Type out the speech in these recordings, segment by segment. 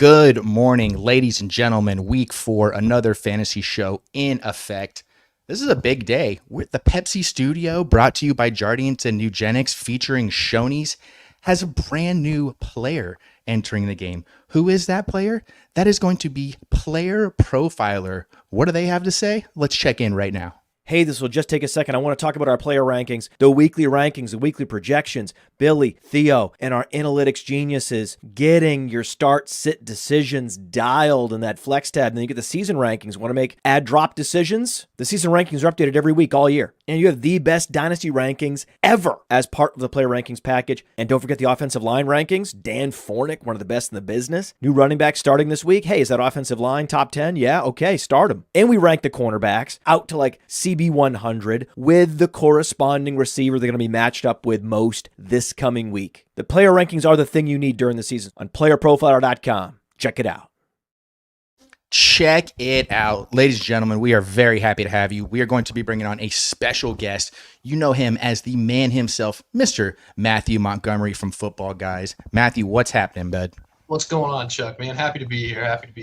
Good morning, ladies and gentlemen. Week 4, another fantasy show in effect. This is a big day. We're at the Pepsi studio, brought to you by Jardiance and Nugenics, featuring Shoney's, has a brand new player entering the game. Who is that player? That is going to be Player Profiler. What do they have to say? Let's check in right now. Hey, this will just take a second. I want to talk about our player rankings, the weekly projections, Billy, Theo, and our analytics geniuses getting your start sit decisions dialed in that flex tab. And then you get the season rankings. Want to make add drop decisions? The season rankings are updated every week all year. And you have the best dynasty rankings ever as part of the player rankings package. And don't forget the offensive line rankings. Dan Fornick, one of the best in the business. New running back starting this week. Hey, is that offensive line top 10? Yeah, okay, start him. And we rank the cornerbacks out to like CB100 with the corresponding receiver they're going to be matched up with most this coming week. The player rankings are the thing you need during the season on playerprofiler.com. Check it out. Check it out. Ladies and gentlemen, we are very happy to have you. We are going to be bringing on a special guest. You know him as the man himself, Mr. Matthew Montgomery from Football Guys. Matthew, what's happening, bud? What's going on, Chuck, man? Happy to be here. Happy to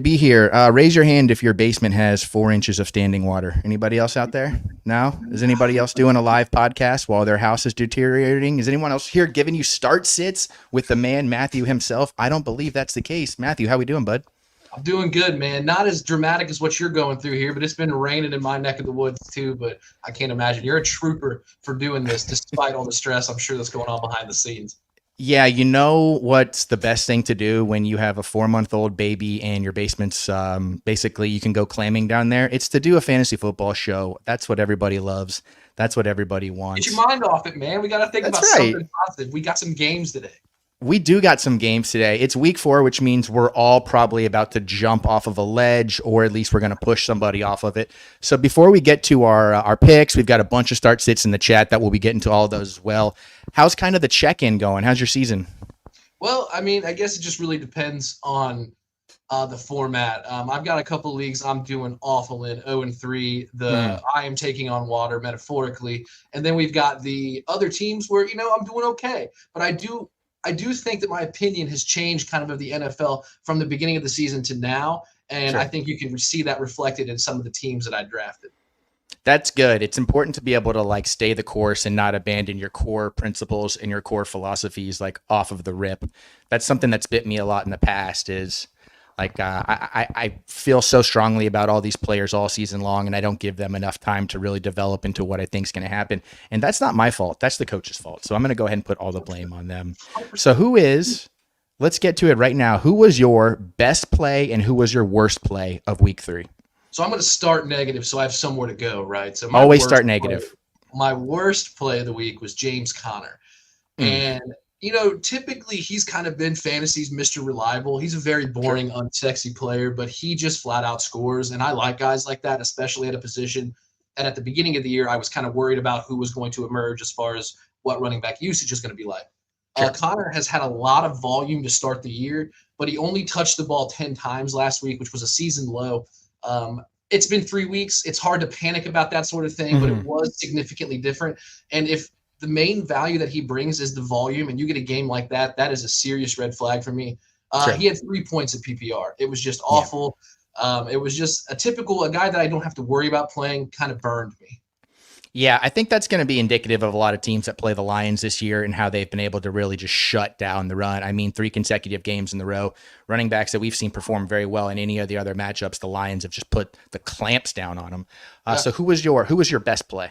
be here. Raise your hand if your basement has 4 inches of standing water. Anybody else out there? No? Is anybody else doing a live podcast while their house is deteriorating? Is anyone else here giving you start sits with the man, Matthew himself? I don't believe that's the case. Matthew, how we doing, bud? I'm doing good, man. Not as dramatic as what you're going through here, but it's been raining in my neck of the woods too. But I can't imagine. You're a trooper for doing this despite all the stress I'm sure that's going on behind the scenes. Yeah, you know what's the best thing to do when you have a 4-month-old baby and your basement's basically you can go clamming down there? It's to do a fantasy football show. That's what everybody loves. That's what everybody wants. Get your mind off it, man. We got to think about something positive. We got some games today. We do got some games today. It's week 4, which means we're all probably about to jump off of a ledge, or at least we're going to push somebody off of it. So before we get to our picks, we've got a bunch of start sits in the chat that we'll be getting to all of those as well. How's kind of the check-in going? How's your season? Well, I mean, I guess it just really depends on the format. I've got a couple leagues I'm doing awful in, 0-3. I am taking on water metaphorically. And then we've got the other teams where, I'm doing okay. But I do think that my opinion has changed kind of the NFL from the beginning of the season to now. And sure. I think you can see that reflected in some of the teams that I drafted. That's good. It's important to be able to stay the course and not abandon your core principles and your core philosophies off of the rip. That's something that's bit me a lot in the past is I feel so strongly about all these players all season long, and I don't give them enough time to really develop into what I think is going to happen. And that's not my fault. That's the coach's fault. So I'm going to go ahead and put all the blame on them. So let's get to it right now. Who was your best play and who was your worst play of week 3? So I'm going to start negative so I have somewhere to go, right? So always start negative. My worst play of the week was James Conner. And typically he's kind of been fantasy's Mr. Reliable. He's a very boring, unsexy player, but he just flat out scores. And I like guys like that, especially at a position. And at the beginning of the year, I was kind of worried about who was going to emerge as far as what running back usage is going to be like. Conner has had a lot of volume to start the year, but he only touched the ball 10 times last week, which was a season low. It's been 3 weeks. It's hard to panic about that sort of thing, but it was significantly different. And if the main value that he brings is the volume, and you get a game like that, that is a serious red flag for me. He had 3 points at PPR. It was just awful. Yeah. It was just a guy that I don't have to worry about playing kind of burned me. Yeah, I think that's going to be indicative of a lot of teams that play the Lions this year and how they've been able to really just shut down the run. I mean, 3 consecutive games in a row. Running backs that we've seen perform very well in any of the other matchups, the Lions have just put the clamps down on them. So who was your best play?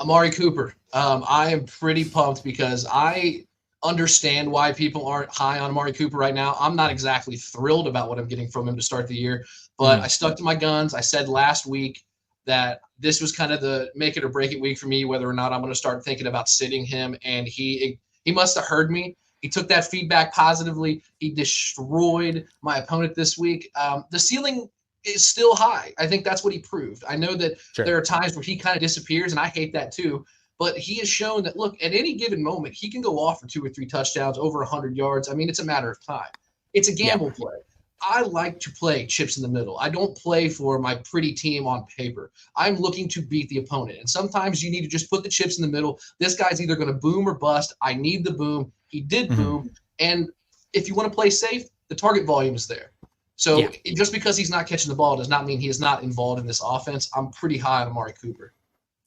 Amari Cooper. I am pretty pumped because I understand why people aren't high on Amari Cooper right now. I'm not exactly thrilled about what I'm getting from him to start the year, but I stuck to my guns. I said last week that this was kind of the make it or break it week for me, whether or not I'm going to start thinking about sitting him. And he must have heard me. He took that feedback positively. He destroyed my opponent this week. The ceiling is still high. I think that's what he proved. I know that there are times where he kind of disappears, and I hate that too. But he has shown that, look, at any given moment, he can go off for 2 or 3 touchdowns, over 100 yards. I mean, it's a matter of time. It's a gamble play. I like to play chips in the middle. I don't play for my pretty team on paper. I'm looking to beat the opponent. And sometimes you need to just put the chips in the middle. This guy's either going to boom or bust. I need the boom. He did boom. And if you want to play safe, the target volume is there. So Yeah. just because he's not catching the ball does not mean he is not involved in this offense. I'm pretty high on Amari Cooper.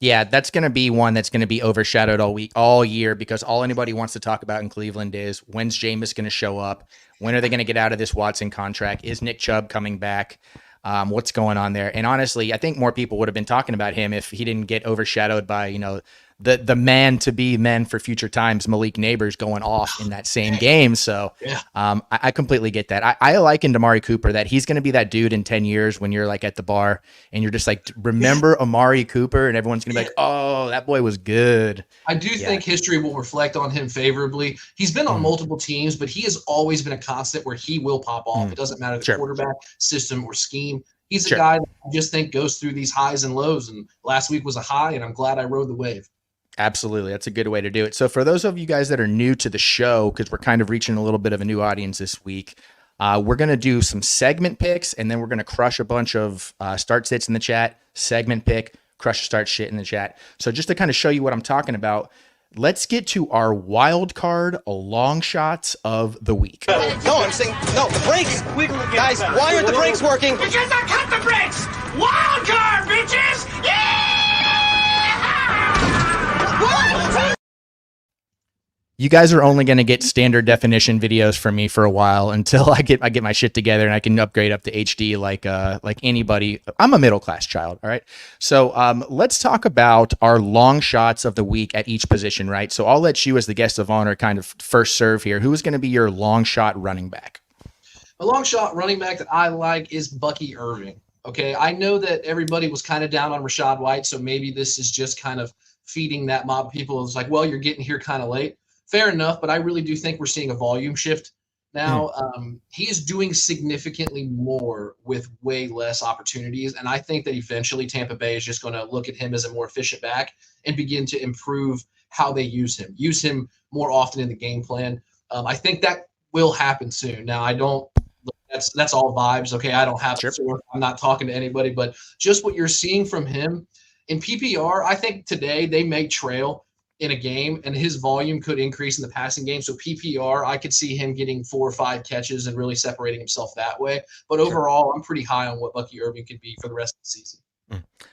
Yeah, that's going to be one that's going to be overshadowed all year, because all anybody wants to talk about in Cleveland is, when's Jameis going to show up? When are they going to get out of this Watson contract? Is Nick Chubb coming back? What's going on there? And honestly, I think more people would have been talking about him if he didn't get overshadowed by, the man to be men for future times, Malik Neighbors, going off in that same game. So Yeah. I completely get that. I liken Amari Cooper that he's going to be that dude in 10 years when you're like at the bar and you're just like, remember Amari Cooper? And everyone's going to be like, oh, that boy was good. I do think history will reflect on him favorably. He's been on multiple teams, but he has always been a constant where he will pop off. It doesn't matter the quarterback, system, or scheme. He's a guy that I just think goes through these highs and lows. And last week was a high, and I'm glad I rode the wave. Absolutely. That's a good way to do it. So for those of you guys that are new to the show, because we're kind of reaching a little bit of a new audience this week, we're going to do some segment picks, and then we're going to crush a bunch of start sits in the chat, segment pick, crush start shit in the chat. So just to kind of show you what I'm talking about, let's get to our wild card long shots of the week. No, I'm saying, no, the brakes. Guys, why aren't the brakes working? Because I cut the brakes! Wild card, bitches! Yeah! You guys are only going to get standard definition videos from me for a while until I get my shit together and I can upgrade up to HD like anybody. I'm a middle class child, all right? So let's talk about our long shots of the week at each position, right? So I'll let you, as the guest of honor, kind of first serve here. Who is going to be your long shot running back? A long shot running back that I like is Bucky Irving. Okay, I know that everybody was kind of down on Rachaad White, so maybe this is just kind of feeding that mob. People is like, well, you're getting here kind of late. Fair enough, but I really do think we're seeing a volume shift now. He is doing significantly more with way less opportunities, and I think that eventually Tampa Bay is just going to look at him as a more efficient back and begin to improve how they use him more often in the game plan. I think that will happen soon. Now, I don't. That's all vibes. Okay, I don't have. I'm not talking to anybody, but just what you're seeing from him in PPR, I think today they may trail in a game, and his volume could increase in the passing game. So PPR, I could see him getting 4 or 5 catches and really separating himself that way. But overall, I'm pretty high on what Bucky Irving could be for the rest of the season.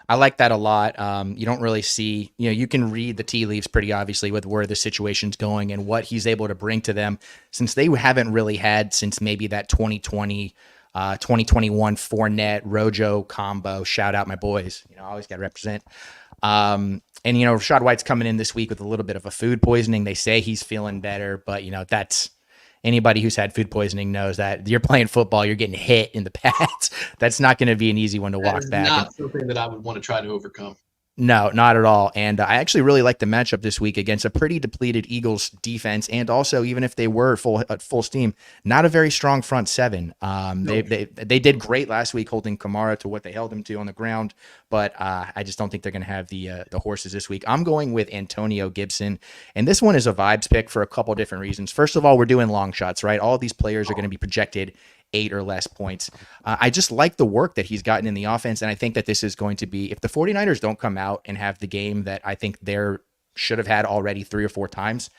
I like that a lot. You don't really see, you can read the tea leaves pretty obviously with where the situation's going and what he's able to bring to them, since they haven't really had since maybe that 2020 2021 Fournette Rojo combo. Shout out my boys. I always got to represent. And, Rachaad White's coming in this week with a little bit of a food poisoning. They say he's feeling better, but, that's anybody who's had food poisoning knows that you're playing football, you're getting hit in the pads. That's not going to be an easy one to walk back. Not something that I would want to try to overcome. No, not at all. And I actually really like the matchup this week against a pretty depleted Eagles defense. And also, even if they were full steam, not a very strong front seven. They did great last week holding Kamara to what they held him to on the ground. But I just don't think they're going to have the horses this week. I'm going with Antonio Gibson. And this one is a vibes pick for a couple different reasons. First of all, we're doing long shots, right? All of these players are going to be projected 8 or less points. I just like the work that he's gotten in the offense. And I think that this is going to be, if the 49ers don't come out and have the game that I think they're should have had already 3 or 4 times,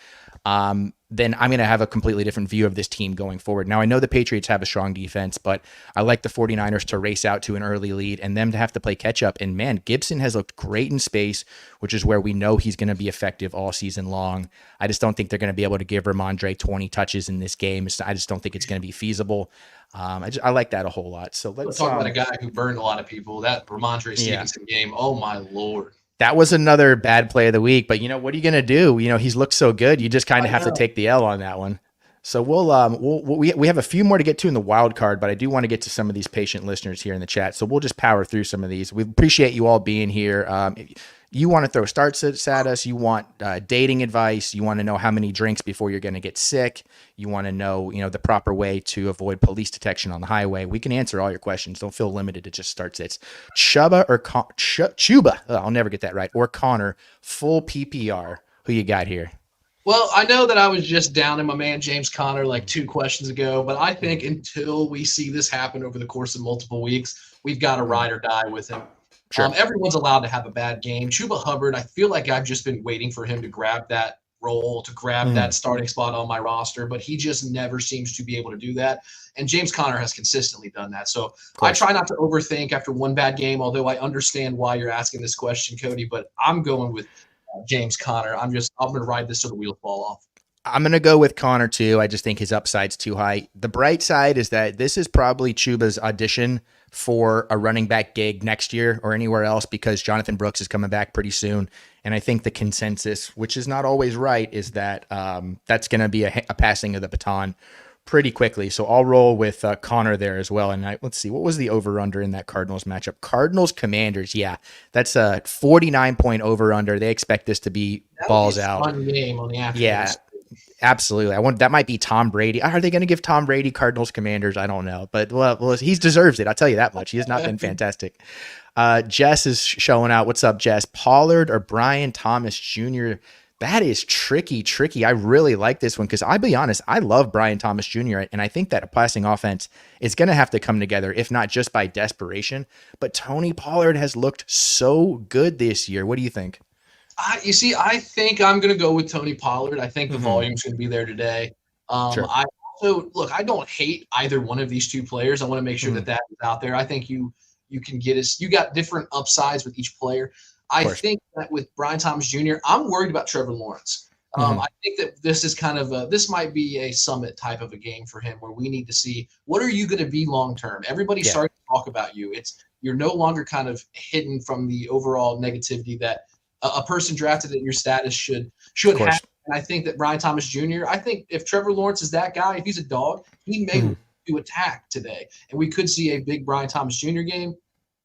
then I'm going to have a completely different view of this team going forward. Now, I know the Patriots have a strong defense, but I like the 49ers to race out to an early lead and them to have to play catch up. And man, Gibson has looked great in space, which is where we know he's going to be effective all season long. I just don't think they're going to be able to give Ramondre 20 touches in this game. I just don't think it's going to be feasible. I like that a whole lot. So let's talk about a guy who burned a lot of people. That Ramondre Stevenson game. Oh my Lord. That was another bad play of the week, but what are you going to do? He's looked so good. You just kind of have to take the L on that one. So we have a few more to get to in the wild card, but I do want to get to some of these patient listeners here in the chat. So we'll just power through some of these. We appreciate you all being here. You want to throw start sits at us. You want dating advice. You want to know how many drinks before you're going to get sick. You want to know, the proper way to avoid police detection on the highway. We can answer all your questions. Don't feel limited to just start sits. Chuba, I'll never get that right. Or Connor, full PPR. Who you got here? Well, I know that I was just down in my man James Conner like 2 questions ago, but I think until we see this happen over the course of multiple weeks, we've got to ride or die with him. Sure. Everyone's allowed to have a bad game. Chuba Hubbard, I feel like I've just been waiting for him to grab that role, to grab that starting spot on my roster, but he just never seems to be able to do that. And James Conner has consistently done that. So I try not to overthink after one bad game, although I understand why you're asking this question, Cody, but I'm going with James Conner. I'm going to ride this till the wheels fall off. I'm going to go with Connor too. I just think his upside's too high. The bright side is that this is probably Chuba's audition for a running back gig next year or anywhere else, because Jonathan Brooks is coming back pretty soon. And I think the consensus, which is not always right, is that that's going to be a passing of the baton pretty quickly. So I'll roll with Connor there as well. And let's see, what was the over-under in that Cardinals matchup? Cardinals-Commanders, yeah. That's a 49-point over-under. They expect this to be balls out. Fun game on the afternoon. Yeah. Absolutely. That might be Tom Brady. Are they going to give Tom Brady Cardinals Commanders? I don't know, but well, he deserves it. I'll tell you that much. He has not been fantastic. Jess is showing out. What's up, Jess? Pollard or Brian Thomas Jr.? That is tricky. I really like this one because I'll be honest, I love Brian Thomas Jr. and I think that a passing offense is going to have to come together, if not just by desperation. But Tony Pollard has looked so good this year. What do you think? I think I'm going to go with Tony Pollard. I think the volume's going to be there today. Sure. I also, look, I don't hate either one of these two players. I want to make sure that is out there. I think you can get us. You got different upsides with each player. I think that with Brian Thomas Jr., I'm worried about Trevor Lawrence. I think that this is kind of this might be a summit type of a game for him where we need to see what are you going to be long term. Everybody's starting to talk about you. You're no longer kind of hidden from the overall negativity that a person drafted in your status should have. And I think that Brian Thomas Jr., I think if Trevor Lawrence is that guy, if he's a dog, he may do attack today. And we could see a big Brian Thomas Jr. game,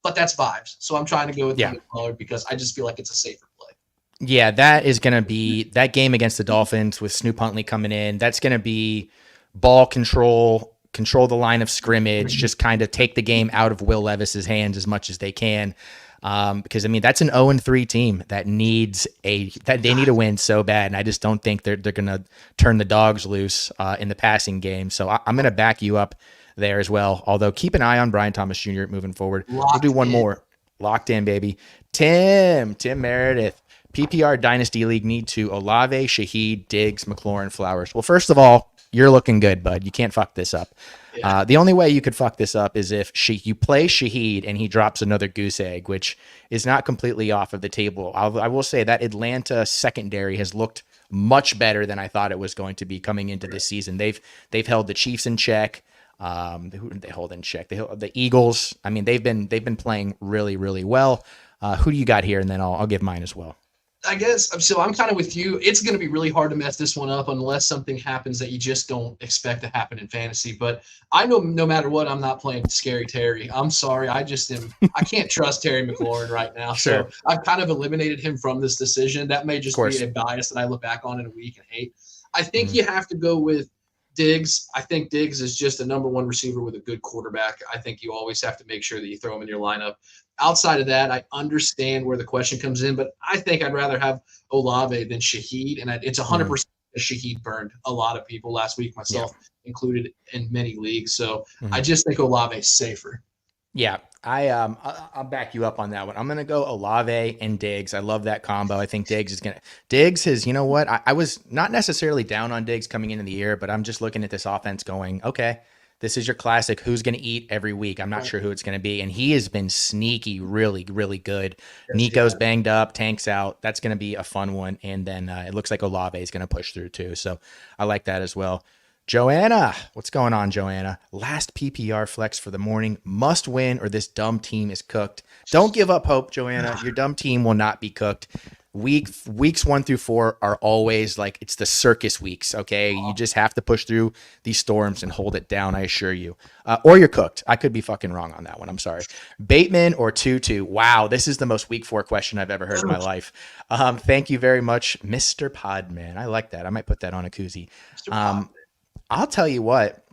but that's vibes. So I'm trying to go with Tony Pollard because I just feel like it's a safer play. Yeah, that is going to be that game against the Dolphins with Snoop Huntley coming in. That's going to be ball control the line of scrimmage, just kind of take the game out of Will Levis's hands as much as they can. Because I mean that's an 0-3 team that needs they need a win so bad, and I just don't think they're gonna turn the dogs loose in the passing game. So I'm gonna back you up there as well. Although keep an eye on Brian Thomas Jr. moving forward. We'll do one more. Locked in, baby. Tim Meredith. PPR Dynasty League need to Olave, Shaheed, Diggs, McLaurin, Flowers. Well, first of all, you're looking good, bud. You can't fuck this up. The only way you could fuck this up is if you play Shaheed and he drops another goose egg, which is not completely off of the table. I will say that Atlanta secondary has looked much better than I thought it was going to be coming into this season. They've held the Chiefs in check. Who did they hold in check? The Eagles. I mean, they've been playing really, really well. Who do you got here? And then I'll give mine as well. I guess so. I'm kind of with you. It's going to be really hard to mess this one up unless something happens that you just don't expect to happen in fantasy. But I know no matter what, I'm not playing Scary Terry. I'm sorry. I can't trust Terry McLaurin right now. Sure. So I've kind of eliminated him from this decision. That may just be a bias that I look back on in a week and hate. I think you have to go with Diggs. I think Diggs is just a number one receiver with a good quarterback. I think you always have to make sure that you throw him in your lineup. Outside of that, I understand where the question comes in, but I think I'd rather have Olave than Shaheed, and it's 100% Shaheed burned a lot of people last week, myself included in many leagues. So I just think Olave is safer. Yeah, I'll back you up on that one. I'm gonna go Olave and Diggs. I love that combo. I think Diggs has, you know what? I was not necessarily down on Diggs coming into the year, but I'm just looking at this offense going, okay, this is your classic who's going to eat every week. I'm not sure who it's going to be. And he has been sneaky, really, really good. Yes, Nico's banged up, Tank's out. That's going to be a fun one. And then it looks like Olave is going to push through too. So I like that as well. Joanna, what's going on, Joanna? Last PPR flex for the morning. Must win or this dumb team is cooked. Don't give up hope, Joanna. Your dumb team will not be cooked. Weeks 1 through 4 are always like it's the circus weeks. Okay, you just have to push through these storms and hold it down. I assure you, or you're cooked. I could be fucking wrong on that one. I'm sorry. Bateman or Tutu? Wow, this is the most week 4 question I've ever heard in my life. Thank you very much, Mr. Podman. I like that. I might put that on a koozie. I'll tell you what.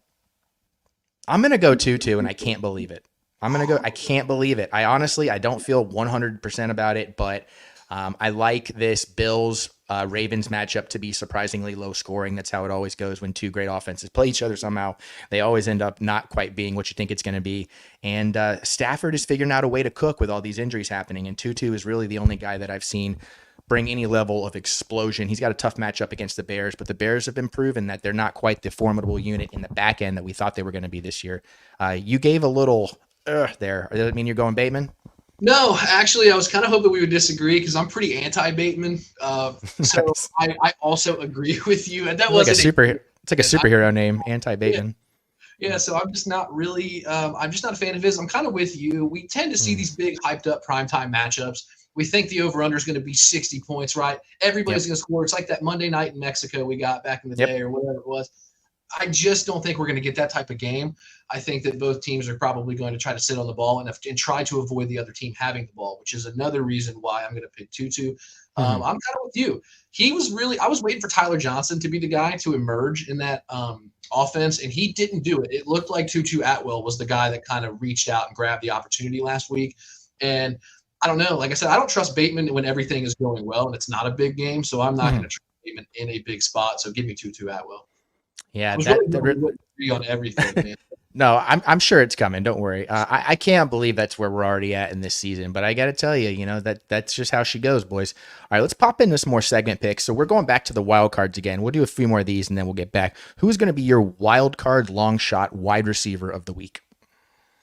I'm gonna go Tutu, and I can't believe it. I can't believe it. I honestly don't feel 100% about it, but. I like this Bills Ravens matchup to be surprisingly low scoring. That's how it always goes when two great offenses play each other somehow. They always end up not quite being what you think it's going to be. And Stafford is figuring out a way to cook with all these injuries happening. And Tutu is really the only guy that I've seen bring any level of explosion. He's got a tough matchup against the Bears, but the Bears have been proven that they're not quite the formidable unit in the back end that we thought they were going to be this year. You gave a little there. Does that mean you're going Bateman? No, actually, I was kind of hoping we would disagree because I'm pretty anti-Bateman. So I also agree with you. And that like wasn't it's like a superhero name, anti-Bateman. Yeah, so I'm just not really I'm just not a fan of his. I'm kind of with you. We tend to see these big hyped up primetime matchups. We think the over-under is going to be 60 points, right? Everybody's going to score. It's like that Monday night in Mexico we got back in the day or whatever it was. I just don't think we're going to get that type of game. I think that both teams are probably going to try to sit on the ball and try to avoid the other team having the ball, which is another reason why I'm going to pick Tutu. I'm kind of with you. I was waiting for Tyler Johnson to be the guy to emerge in that offense, and he didn't do it. It looked like Tutu Atwell was the guy that kind of reached out and grabbed the opportunity last week. And I don't know. Like I said, I don't trust Bateman when everything is going well and it's not a big game, so I'm not going to trust Bateman in a big spot. So give me Tutu Atwell. Yeah, agree on everything, man. No, I'm sure it's coming. Don't worry. I can't believe that's where we're already at in this season, but I got to tell you, that's just how she goes, boys. All right, let's pop into some more segment picks. So we're going back to the wild cards again. We'll do a few more of these, and then we'll get back. Who's going to be your wild card long shot wide receiver of the week?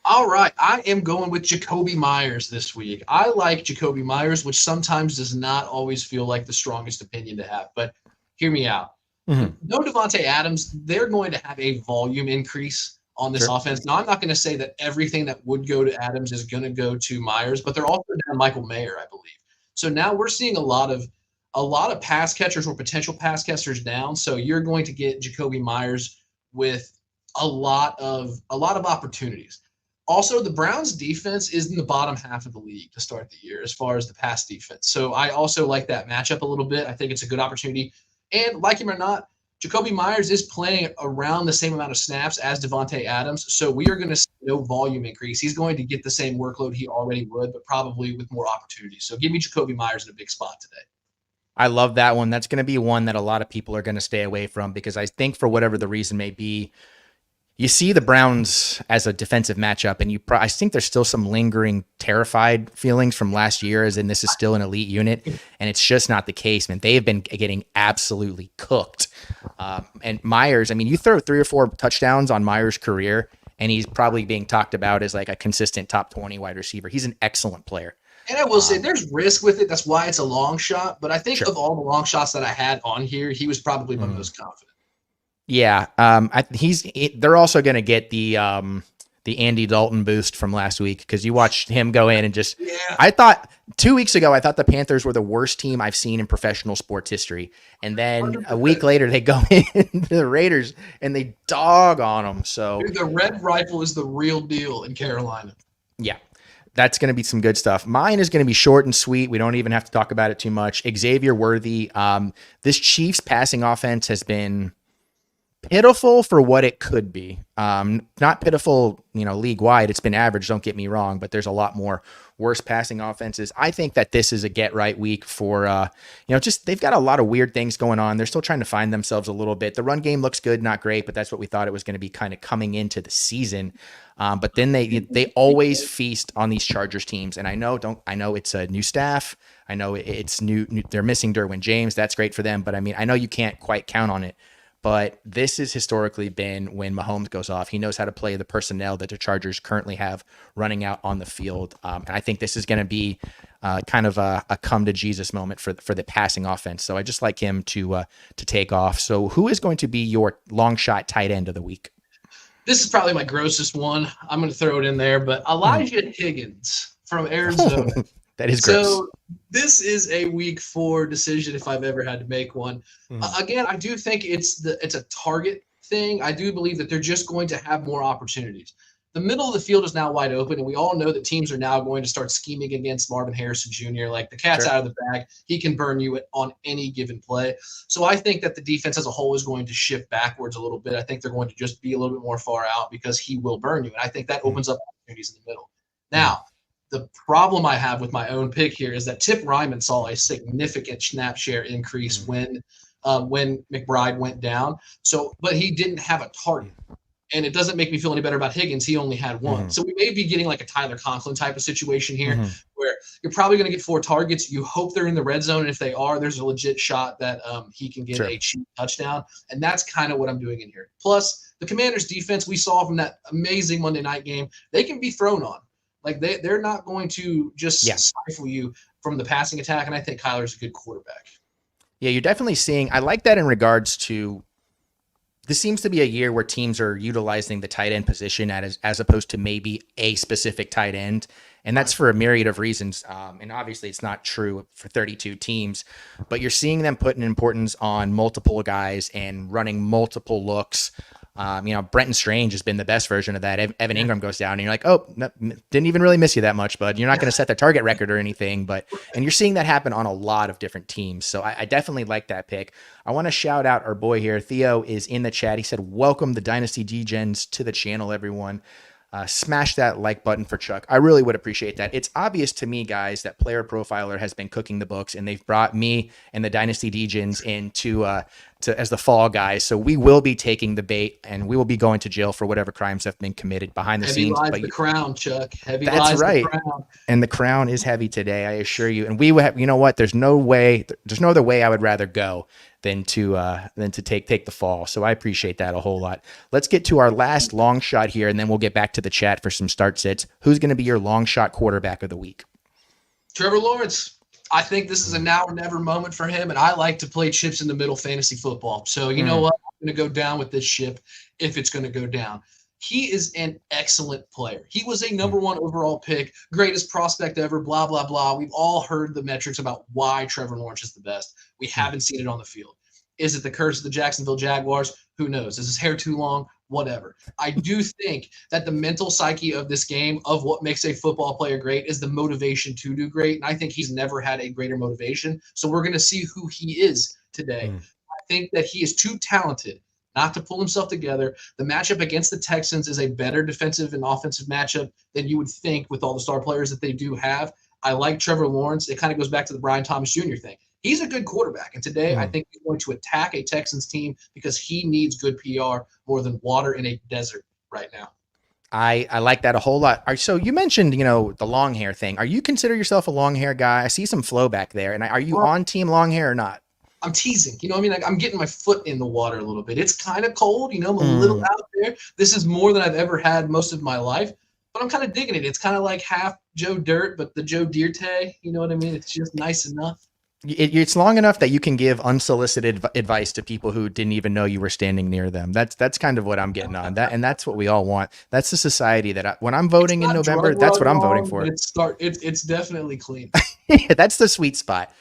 All right, I am going with Jacoby Myers this week. I like Jacoby Myers, which sometimes does not always feel like the strongest opinion to have, but hear me out. No Devontae Adams, they're going to have a volume increase on this offense. Now, I'm not going to say that everything that would go to Adams is going to go to Myers, but they're also down Michael Mayer, I believe. So now we're seeing a lot of pass catchers or potential pass catchers down. So you're going to get Jacoby Myers with a lot of opportunities. Also, the Browns defense is in the bottom half of the league to start the year as far as the pass defense. So I also like that matchup a little bit. I think it's a good opportunity. And like him or not, Jacoby Myers is playing around the same amount of snaps as Devontae Adams, so we are going to see no volume increase. He's going to get the same workload he already would, but probably with more opportunities. So give me Jacoby Myers in a big spot today. I love that one. That's going to be one that a lot of people are going to stay away from because I think for whatever the reason may be, you see the Browns as a defensive matchup, and I think there's still some lingering terrified feelings from last year, as in this is still an elite unit, and it's just not the case, man. They have been getting absolutely cooked. And Myers, I mean, you throw 3 or 4 touchdowns on Myers' career, and he's probably being talked about as like a consistent top 20 wide receiver. He's an excellent player. And I will say there's risk with it. That's why it's a long shot. But I think of all the long shots that I had on here, he was probably my most confident. Yeah, they're also going to get the Andy Dalton boost from last week because you watched him go in and just. Yeah. I thought 2 weeks ago the Panthers were the worst team I've seen in professional sports history, and then 100%. A week later they go into the Raiders and they dog on them. So dude, the Red Rifle is the real deal in Carolina. Yeah. That's going to be some good stuff. Mine is going to be short and sweet. We don't even have to talk about it too much. Xavier Worthy. This Chiefs passing offense has been pitiful for what it could be. Not pitiful, league wide. It's been average. Don't get me wrong, but there's a lot more worse passing offenses. I think that this is a get right week for, just they've got a lot of weird things going on. They're still trying to find themselves a little bit. The run game looks good, not great, but that's what we thought it was going to be kind of coming into the season. But then they always feast on these Chargers teams. And I know it's a new staff. I know it's new. They're missing Derwin James. That's great for them. But I mean, I know you can't quite count on it. But this has historically been when Mahomes goes off. He knows how to play the personnel that the Chargers currently have running out on the field. And I think this is going to be kind of a come to Jesus moment for the passing offense. So I just like him to take off. So who is going to be your long shot tight end of the week? This is probably my grossest one. I'm going to throw it in there. But Elijah Higgins from Arizona. That is gross. So this is a week 4 decision if I've ever had to make one. Again, I do think it's a target thing. I do believe that they're just going to have more opportunities. The middle of the field is now wide open, and we all know that teams are now going to start scheming against Marvin Harrison Jr. Like the cat's out of the bag. He can burn you on any given play. So I think that the defense as a whole is going to shift backwards a little bit. I think they're going to just be a little bit more far out because he will burn you. And I think that opens up opportunities in the middle. Now, the problem I have with my own pick here is that Tip Ryman saw a significant snap share increase when McBride went down. So, but he didn't have a target. And it doesn't make me feel any better about Higgins. He only had one. So we may be getting like a Tyler Conklin type of situation here where you're probably going to get 4 targets. You hope they're in the red zone. And if they are, there's a legit shot that he can get a cheap touchdown. And that's kind of what I'm doing in here. Plus, the Commanders defense we saw from that amazing Monday night game, they can be thrown on. Like they're not going to just stifle you from the passing attack. And I think Kyler's a good quarterback. Yeah, you're definitely seeing, I like that in regards to, this seems to be a year where teams are utilizing the tight end position as opposed to maybe a specific tight end. And that's for a myriad of reasons. And obviously it's not true for 32 teams, but you're seeing them put an importance on multiple guys and running multiple looks. Brenton Strange has been the best version of that. Evan Ingram goes down and you're like, oh, no, didn't even really miss you that much, bud. You're not going to set their target record or anything, and you're seeing that happen on a lot of different teams. So I definitely like that pick. I want to shout out our boy here. Theo is in the chat. He said, welcome the Dynasty Degens to the channel, everyone. Smash that like button for Chuck. I really would appreciate that. It's obvious to me, guys, that Player Profiler has been cooking the books, and they've brought me and the Dynasty Degens in to as the fall guys. So we will be taking the bait, and we will be going to jail for whatever crimes have been committed behind the scenes. Heavy lies the crown, Chuck. Heavy that's lies right. the crown. And the crown is heavy today, I assure you. And we will have, you know what? There's no other way I would rather go than to take the fall. So I appreciate that a whole lot. Let's get to our last long shot here, and then we'll get back to the chat for some start sits. Who's going to be your long shot quarterback of the week? Trevor Lawrence. I think this is a now or never moment for him, and I like to play chips in the middle fantasy football. So you know what? I'm going to go down with this ship if it's going to go down. He is an excellent player. He was a number 1 overall pick, greatest prospect ever, blah, blah, blah. We've all heard the metrics about why Trevor Lawrence is the best. We haven't seen it on the field. Is it the curse of the Jacksonville Jaguars? Who knows? Is his hair too long? Whatever. I do think that the mental psyche of this game, of what makes a football player great, is the motivation to do great. And I think he's never had a greater motivation. So we're going to see who he is today. I think that he is too talented not to pull himself together. The matchup against the Texans is a better defensive and offensive matchup than you would think with all the star players that they do have. I like Trevor Lawrence. It kind of goes back to the Brian Thomas Jr. thing. He's a good quarterback. And today I think he's going to attack a Texans team because he needs good PR more than water in a desert right now. I like that a whole lot. So you mentioned, the long hair thing. Are you consider yourself a long hair guy? I see some flow back there. And are you on team long hair or not? I'm teasing. You know what I mean? Like I'm getting my foot in the water a little bit. It's kind of cold. I'm a little out there. This is more than I've ever had most of my life. But I'm kind of digging it. It's kind of like half Joe Dirt, but the Joe Dirt. You know what I mean? It's just nice enough. It's long enough that you can give unsolicited advice to people who didn't even know you were standing near them. That's kind of what I'm getting on that, and that's what we all want. That's the society that when I'm voting in November, that's what I'm voting for. It's definitely clean. That's the sweet spot.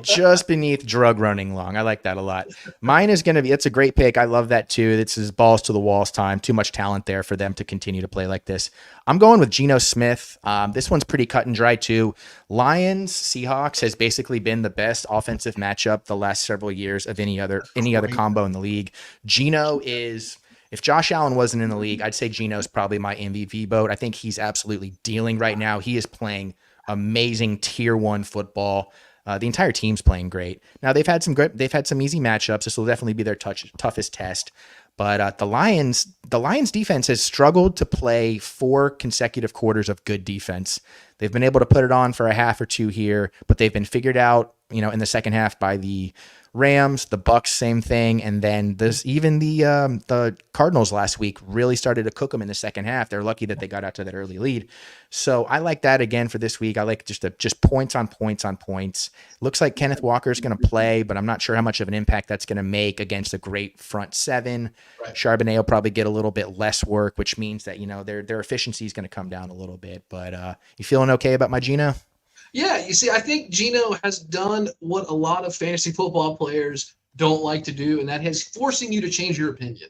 Just beneath drug running long. I like that a lot. Mine is going to be, it's a great pick. I love that too. This is balls to the walls time. Too much talent there for them to continue to play like this. I'm going with Geno Smith. This one's pretty cut and dry too. Lions Seahawks has basically been the best offensive matchup the last several years of any other combo in the league. Geno is, if Josh Allen wasn't in the league, I'd say Geno's probably my MVP boat. I think he's absolutely dealing right now. He is playing amazing tier 1 football. The entire team's playing great. Now they've had some easy matchups. This will definitely be their toughest test. But the Lions defense has struggled to play 4 consecutive quarters of good defense. They've been able to put it on for a half or two here, but they've been figured out, in the second half by the Rams, the Bucks, same thing, and then the Cardinals last week really started to cook them in the second half. They're lucky that they got out to that early lead. So I like that again for this week. I like just points on points on points. Looks like Kenneth Walker is going to play, but I'm not sure how much of an impact that's going to make against a great front seven. Right. Charbonnet will probably get a little bit less work, which means that their efficiency is going to come down a little bit. But you feeling okay about my Geno? Yeah, you see, I think Geno has done what a lot of fantasy football players don't like to do, and that is forcing you to change your opinion.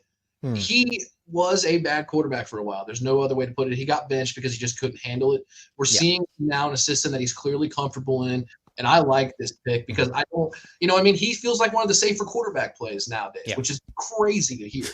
He was a bad quarterback for a while. There's no other way to put it. He got benched because he just couldn't handle it. We're seeing now in a system that he's clearly comfortable in, and I like this pick because he feels like one of the safer quarterback plays nowadays, which is crazy to hear.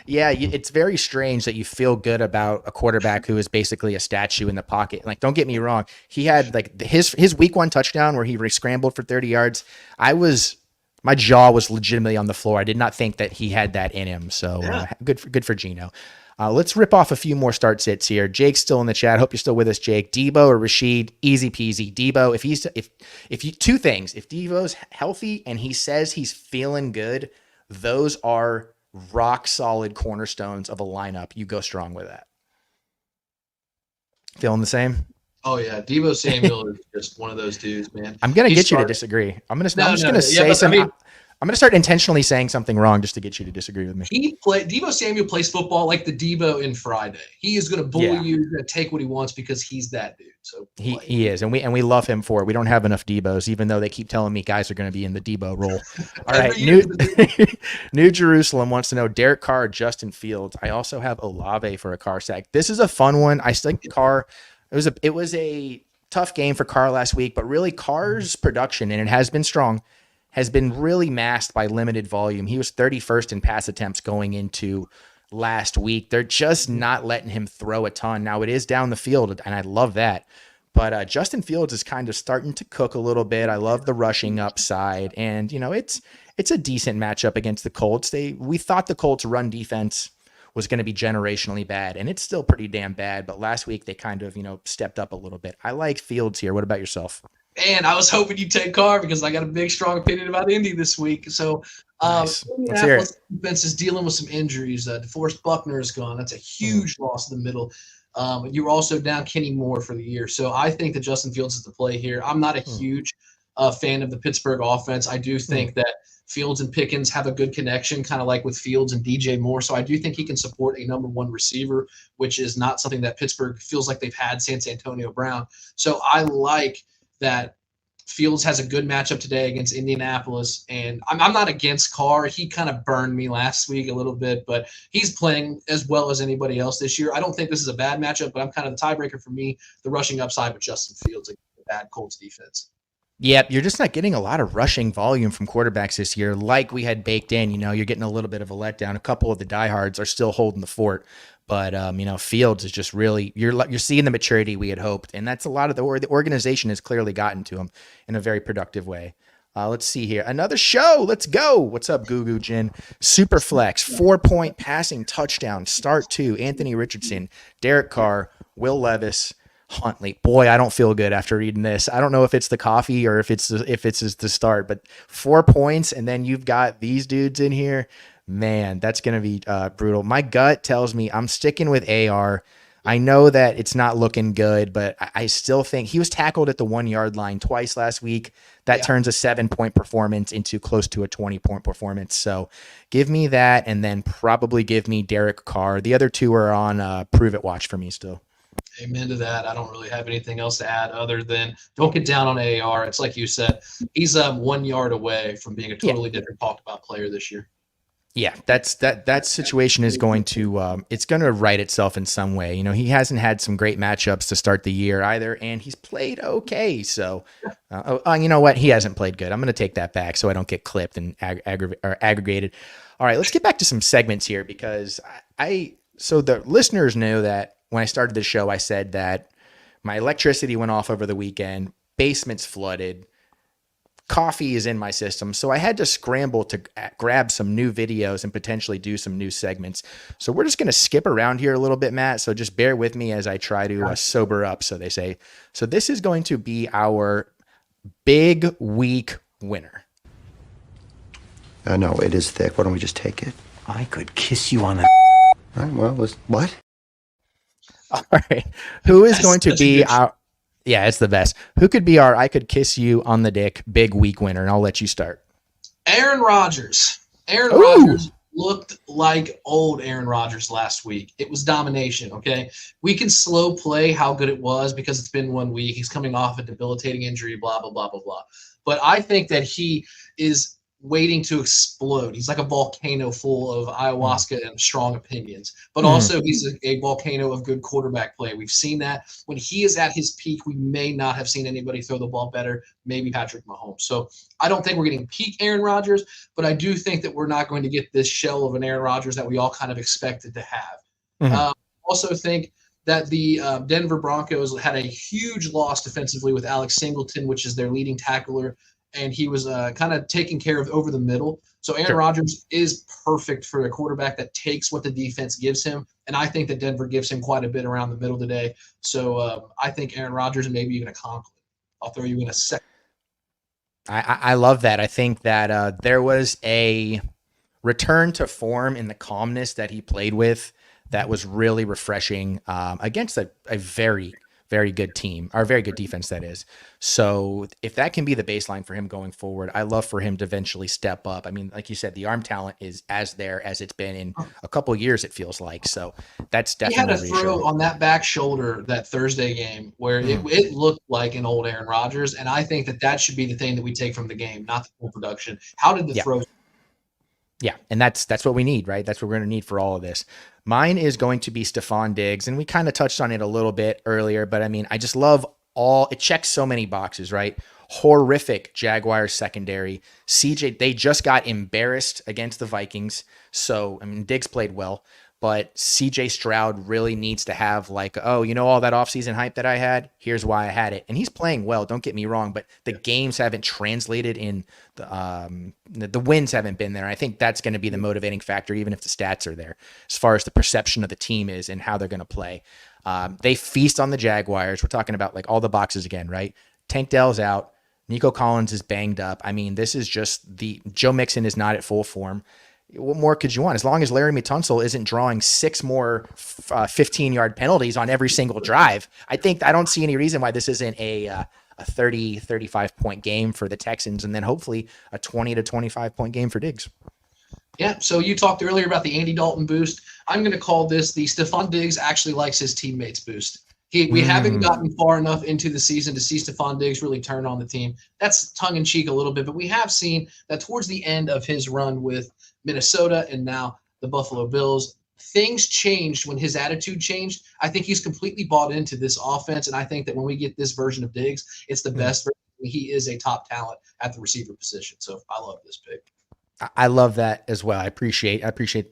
Yeah, it's very strange that you feel good about a quarterback who is basically a statue in the pocket. Like, don't get me wrong. He had his week 1 touchdown where he scrambled for 30 yards. I was My jaw was legitimately on the floor. I did not think that he had that in him. So good for Geno. Let's rip off a few more start sits here. Jake's still in the chat. Hope you're still with us, Jake. Debo or Rashid? Easy peasy. Debo, if you two things, if Debo's healthy and he says he's feeling good, those are rock solid cornerstones of a lineup. You go strong with that. Feeling the same? Oh yeah, Deebo Samuel is just one of those dudes, man. I'm gonna get you to disagree. I'm just gonna say something. I'm gonna start intentionally saying something wrong just to get you to disagree with me. Deebo Samuel plays football like the Deebo in Friday. He is gonna bully you. He's gonna take what he wants because he's that dude. So he is, and we love him for it. We don't have enough Deebos, even though they keep telling me guys are going to be in the Debo role. All right, New Jerusalem wants to know Derek Carr, Justin Fields. I also have Olave for a Carr sack. This is a fun one. I think Carr. It was a tough game for Carr last week, but really Carr's production, and it has been strong, has been really masked by limited volume. He was 31st in pass attempts going into last week. They're just not letting him throw a ton. Now it is down the field, and I love that. But Justin Fields is kind of starting to cook a little bit. I love the rushing upside, and it's a decent matchup against the Colts. We thought the Colts' run defense was going to be generationally bad, and it's still pretty damn bad. But last week they kind of stepped up a little bit. I like Fields here. What about yourself? Man, I was hoping you'd take Carr because I got a big, strong opinion about Indy this week. So, nice. Let's hear it. Defense is dealing with some injuries. DeForest Buckner is gone. That's a huge loss in the middle. You were also down Kenny Moore for the year. So I think that Justin Fields is the play here. I'm not a huge fan of the Pittsburgh offense. I do think that Fields and Pickens have a good connection, kind of like with Fields and DJ Moore. So I do think he can support a number one receiver, which is not something that Pittsburgh feels like they've had since Antonio Brown. So I like that Fields has a good matchup today against Indianapolis, and I'm not against Carr. He kind of burned me last week a little bit, but he's playing as well as anybody else this year. I don't think this is a bad matchup, but I'm kind of the tiebreaker for me, the rushing upside with Justin Fields against the bad Colts defense. Yep, you're just not getting a lot of rushing volume from quarterbacks this year like we had baked in. You're getting a little bit of a letdown. A couple of the diehards are still holding the fort. But, Fields is just really, you're seeing the maturity we had hoped. And that's a lot of the organization has clearly gotten to him in a very productive way. Let's see here. Another show. Let's go. What's up, Goo Goo Jin? Superflex, 4-point passing touchdown. Start 2. Anthony Richardson, Derek Carr, Will Levis, Huntley. Boy, I don't feel good after reading this. I don't know if it's the coffee or if it's the start, but 4 points. And then you've got these dudes in here. Man, that's going to be brutal. My gut tells me I'm sticking with AR. I know that it's not looking good, but I still think he was tackled at the 1 yard line twice last week. That turns a 7-point performance into close to a 20-point performance. So give me that, and then probably give me Derek Carr. The other two are on prove it watch for me still. Amen to that. I don't really have anything else to add other than don't get down on AR. It's like you said, he's 1 yard away from being a totally different talked about player this year. Yeah, that situation is going to it's going to right itself in some way. He hasn't had some great matchups to start the year either, and he's played okay. So, you know what? He hasn't played good. I'm going to take that back so I don't get clipped and aggregated. All right, let's get back to some segments here because so the listeners know that when I started the show, I said that my electricity went off over the weekend, basement's flooded. Coffee is in my system, so I had to scramble to grab some new videos and potentially do some new segments. So we're just going to skip around here a little bit, Matt. So just bear with me as I try to sober up, so they say. So this is going to be our big week winner. No, it is thick. Why don't we just take it? I could kiss you on the... All right, well, what? All right. Who is going to be our... Yeah, it's the best. Who could be our I could kiss you on the dick big week winner? And I'll let you start. Aaron Rodgers. Aaron Rodgers looked like old Aaron Rodgers last week. It was domination, okay? We can slow play how good it was because it's been 1 week. He's coming off a debilitating injury, blah, blah, blah, blah, blah. But I think that he is waiting to explode. He's like a volcano full of ayahuasca and strong opinions, but also he's a volcano of good quarterback play. We've seen that when he is at his peak, we may not have seen anybody throw the ball better, maybe Patrick Mahomes. So I don't think we're getting peak Aaron Rodgers, but I do think that we're not going to get this shell of an Aaron Rodgers that we all kind of expected to have. Also think that the Denver Broncos had a huge loss defensively with Alex Singleton, which is their leading tackler, and he was kind of taken care of over the middle. So Aaron Rodgers is perfect for a quarterback that takes what the defense gives him, and I think that Denver gives him quite a bit around the middle today. So I think Aaron Rodgers and maybe even a Conklin. I'll throw you in a second. I love that. I think that there was a return to form in the calmness that he played with that was really refreshing against a very, very good team, or very good defense, that is. So if that can be the baseline for him going forward, I love for him to eventually step up. I mean, like you said, the arm talent is as there as it's been in a couple of years, it feels like. So that's definitely He had a throw on that back shoulder that Thursday game where it looked like an old Aaron Rodgers, and I think that should be the thing that we take from the game, not the full production. How did the throw? Yeah, and that's what we need, right? That's what we're going to need for all of this. Mine is going to be Stephon Diggs, and we kind of touched on it a little bit earlier, but I mean, I just love it checks so many boxes, right? Horrific Jaguars secondary. CJ, they just got embarrassed against the Vikings. So, I mean, Diggs played well, but CJ Stroud really needs to have like, oh, you know, all that offseason hype that I had, here's why I had it. And he's playing well, don't get me wrong, but the games haven't translated in the wins haven't been there. I think that's going to be the motivating factor, even if the stats are there, as far as the perception of the team is and how they're going to play. They feast on the Jaguars. We're talking about like all the boxes again, right? Tank Dell's out. Nico Collins is banged up. I mean, this is just Joe Mixon is not at full form. What more could you want? As long as Laramie Tunsil isn't drawing 6 more 15-yard penalties on every single drive, I don't see any reason why this isn't a 30, 35-point game for the Texans, and then hopefully a 20 to 25-point game for Diggs. Yeah, so you talked earlier about the Andy Dalton boost. I'm going to call this the Stephon Diggs actually likes his teammates boost. We haven't gotten far enough into the season to see Stephon Diggs really turn on the team. That's tongue-in-cheek a little bit, but we have seen that towards the end of his run with Minnesota and now the Buffalo Bills, things changed when his attitude changed. I think he's completely bought into this offense, and I think that when we get this version of Diggs, it's the best version. He is a top talent at the receiver position, so I love this pick. I love that as well. I appreciate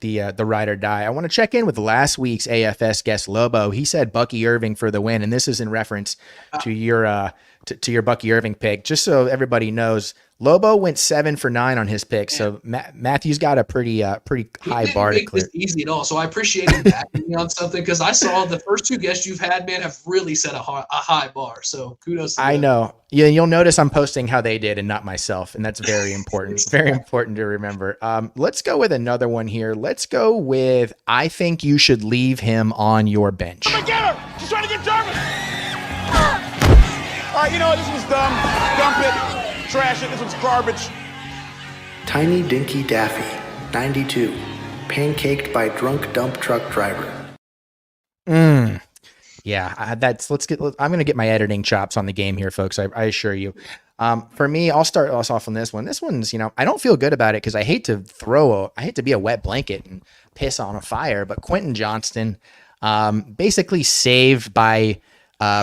the ride or die. I want to check in with last week's AFS guest Lobo. He said Bucky Irving for the win, and this is in reference to your to your Bucky Irving pick. Just so everybody knows, Lobo went 7 for 9 on his pick, so Matthew's got a pretty high bar to clear. This easy at all, so I appreciate him backing me on something because I saw the first 2 guests you've had, man, have really set a high bar. So kudos to I them. know. Yeah, you'll notice I'm posting how they did and not myself, and that's very important. Very important to remember. Let's go with another one here. Let's go with I think you should leave him on your bench. Get her! She's trying to get Jarvis! All right, you know what? This one's dumb. Dump it. Trash it. This one's garbage. Tiny Dinky Daffy, 92. Pancaked by drunk dump truck driver. Yeah, I'm going to get my editing chops on the game here, folks. I assure you. For me, I'll start us off on this one. This one's, I don't feel good about it because I hate to be a wet blanket and piss on a fire, but Quentin Johnston, basically saved by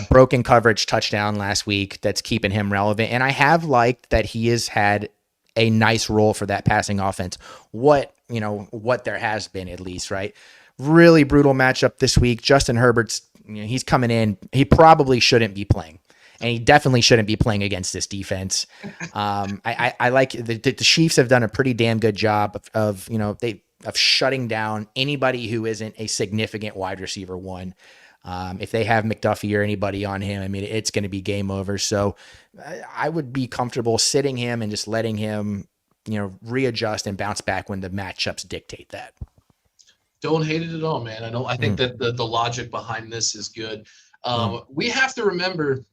broken coverage touchdown last week. That's keeping him relevant. And I have liked that he has had a nice role for that passing offense. What there has been, at least, right? Really brutal matchup this week. Justin Herbert's, he's coming in. He probably shouldn't be playing, and he definitely shouldn't be playing against this defense. I like the Chiefs have done a pretty damn good job of shutting down anybody who isn't a significant wide receiver one. If they have McDuffie or anybody on him, I mean, it's going to be game over. So I would be comfortable sitting him and just letting him, readjust and bounce back when the matchups dictate that. Don't hate it at all, man. I think that the logic behind this is good. We have to remember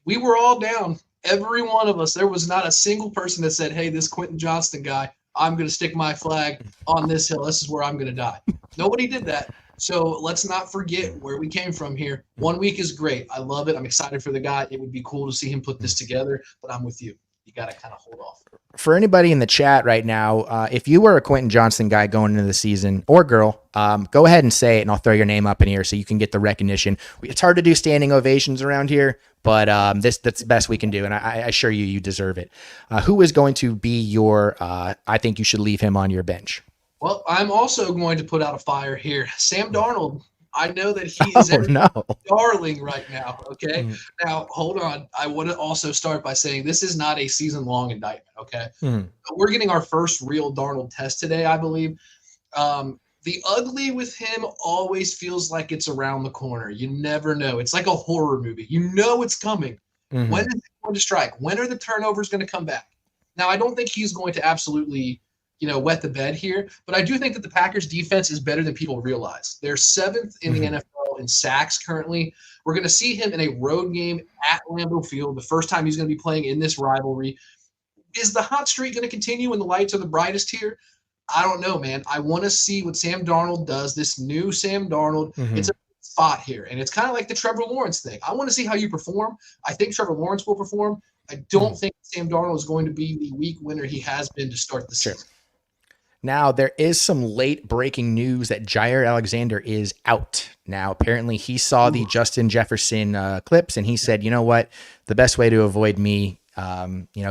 we were all down. Every one of us. There was not a single person that said, hey, this Quentin Johnston guy, I'm going to stick my flag on this hill. This is where I'm going to die. Nobody did that. So let's not forget where we came from here. 1 week is great. I love it. I'm excited for the guy. It would be cool to see him put this together, but I'm with you. You got to kind of hold off. For anybody in the chat right now, if you were a Quentin Johnston guy going into the season, or girl, go ahead and say it, and I'll throw your name up in here so you can get the recognition. It's hard to do standing ovations around here, but that's the best we can do, and I assure you, you deserve it. Who is going to be your I think you should leave him on your bench? Well, I'm also going to put out a fire here. Sam Darnold, I know that he is Oh no. darling right now. Okay. Mm. Now, hold on. I want to also start by saying this is not a season-long indictment. Okay. Mm. We're getting our first real Darnold test today, I believe. The ugly with him always feels like it's around the corner. You never know. It's like a horror movie. You know it's coming. Mhm. When is it going to strike? When are the turnovers going to come back? Now, I don't think he's going to absolutely, wet the bed here, but I do think that the Packers defense is better than people realize. They're 7th in the NFL in sacks currently. We're going to see him in a road game at Lambeau Field, the first time he's going to be playing in this rivalry. Is the hot streak going to continue when the lights are the brightest here? I don't know, man. I want to see what Sam Darnold does, this new Sam Darnold. It's a spot here, and it's kind of like the Trevor Lawrence thing. I want to see how you perform. I think Trevor Lawrence will perform. I don't think Sam Darnold is going to be the week winner he has been to start the season. Now, there is some late breaking news that Jair Alexander is out. Now, apparently he saw the Justin Jefferson clips, and he said, you know what? The best way to avoid me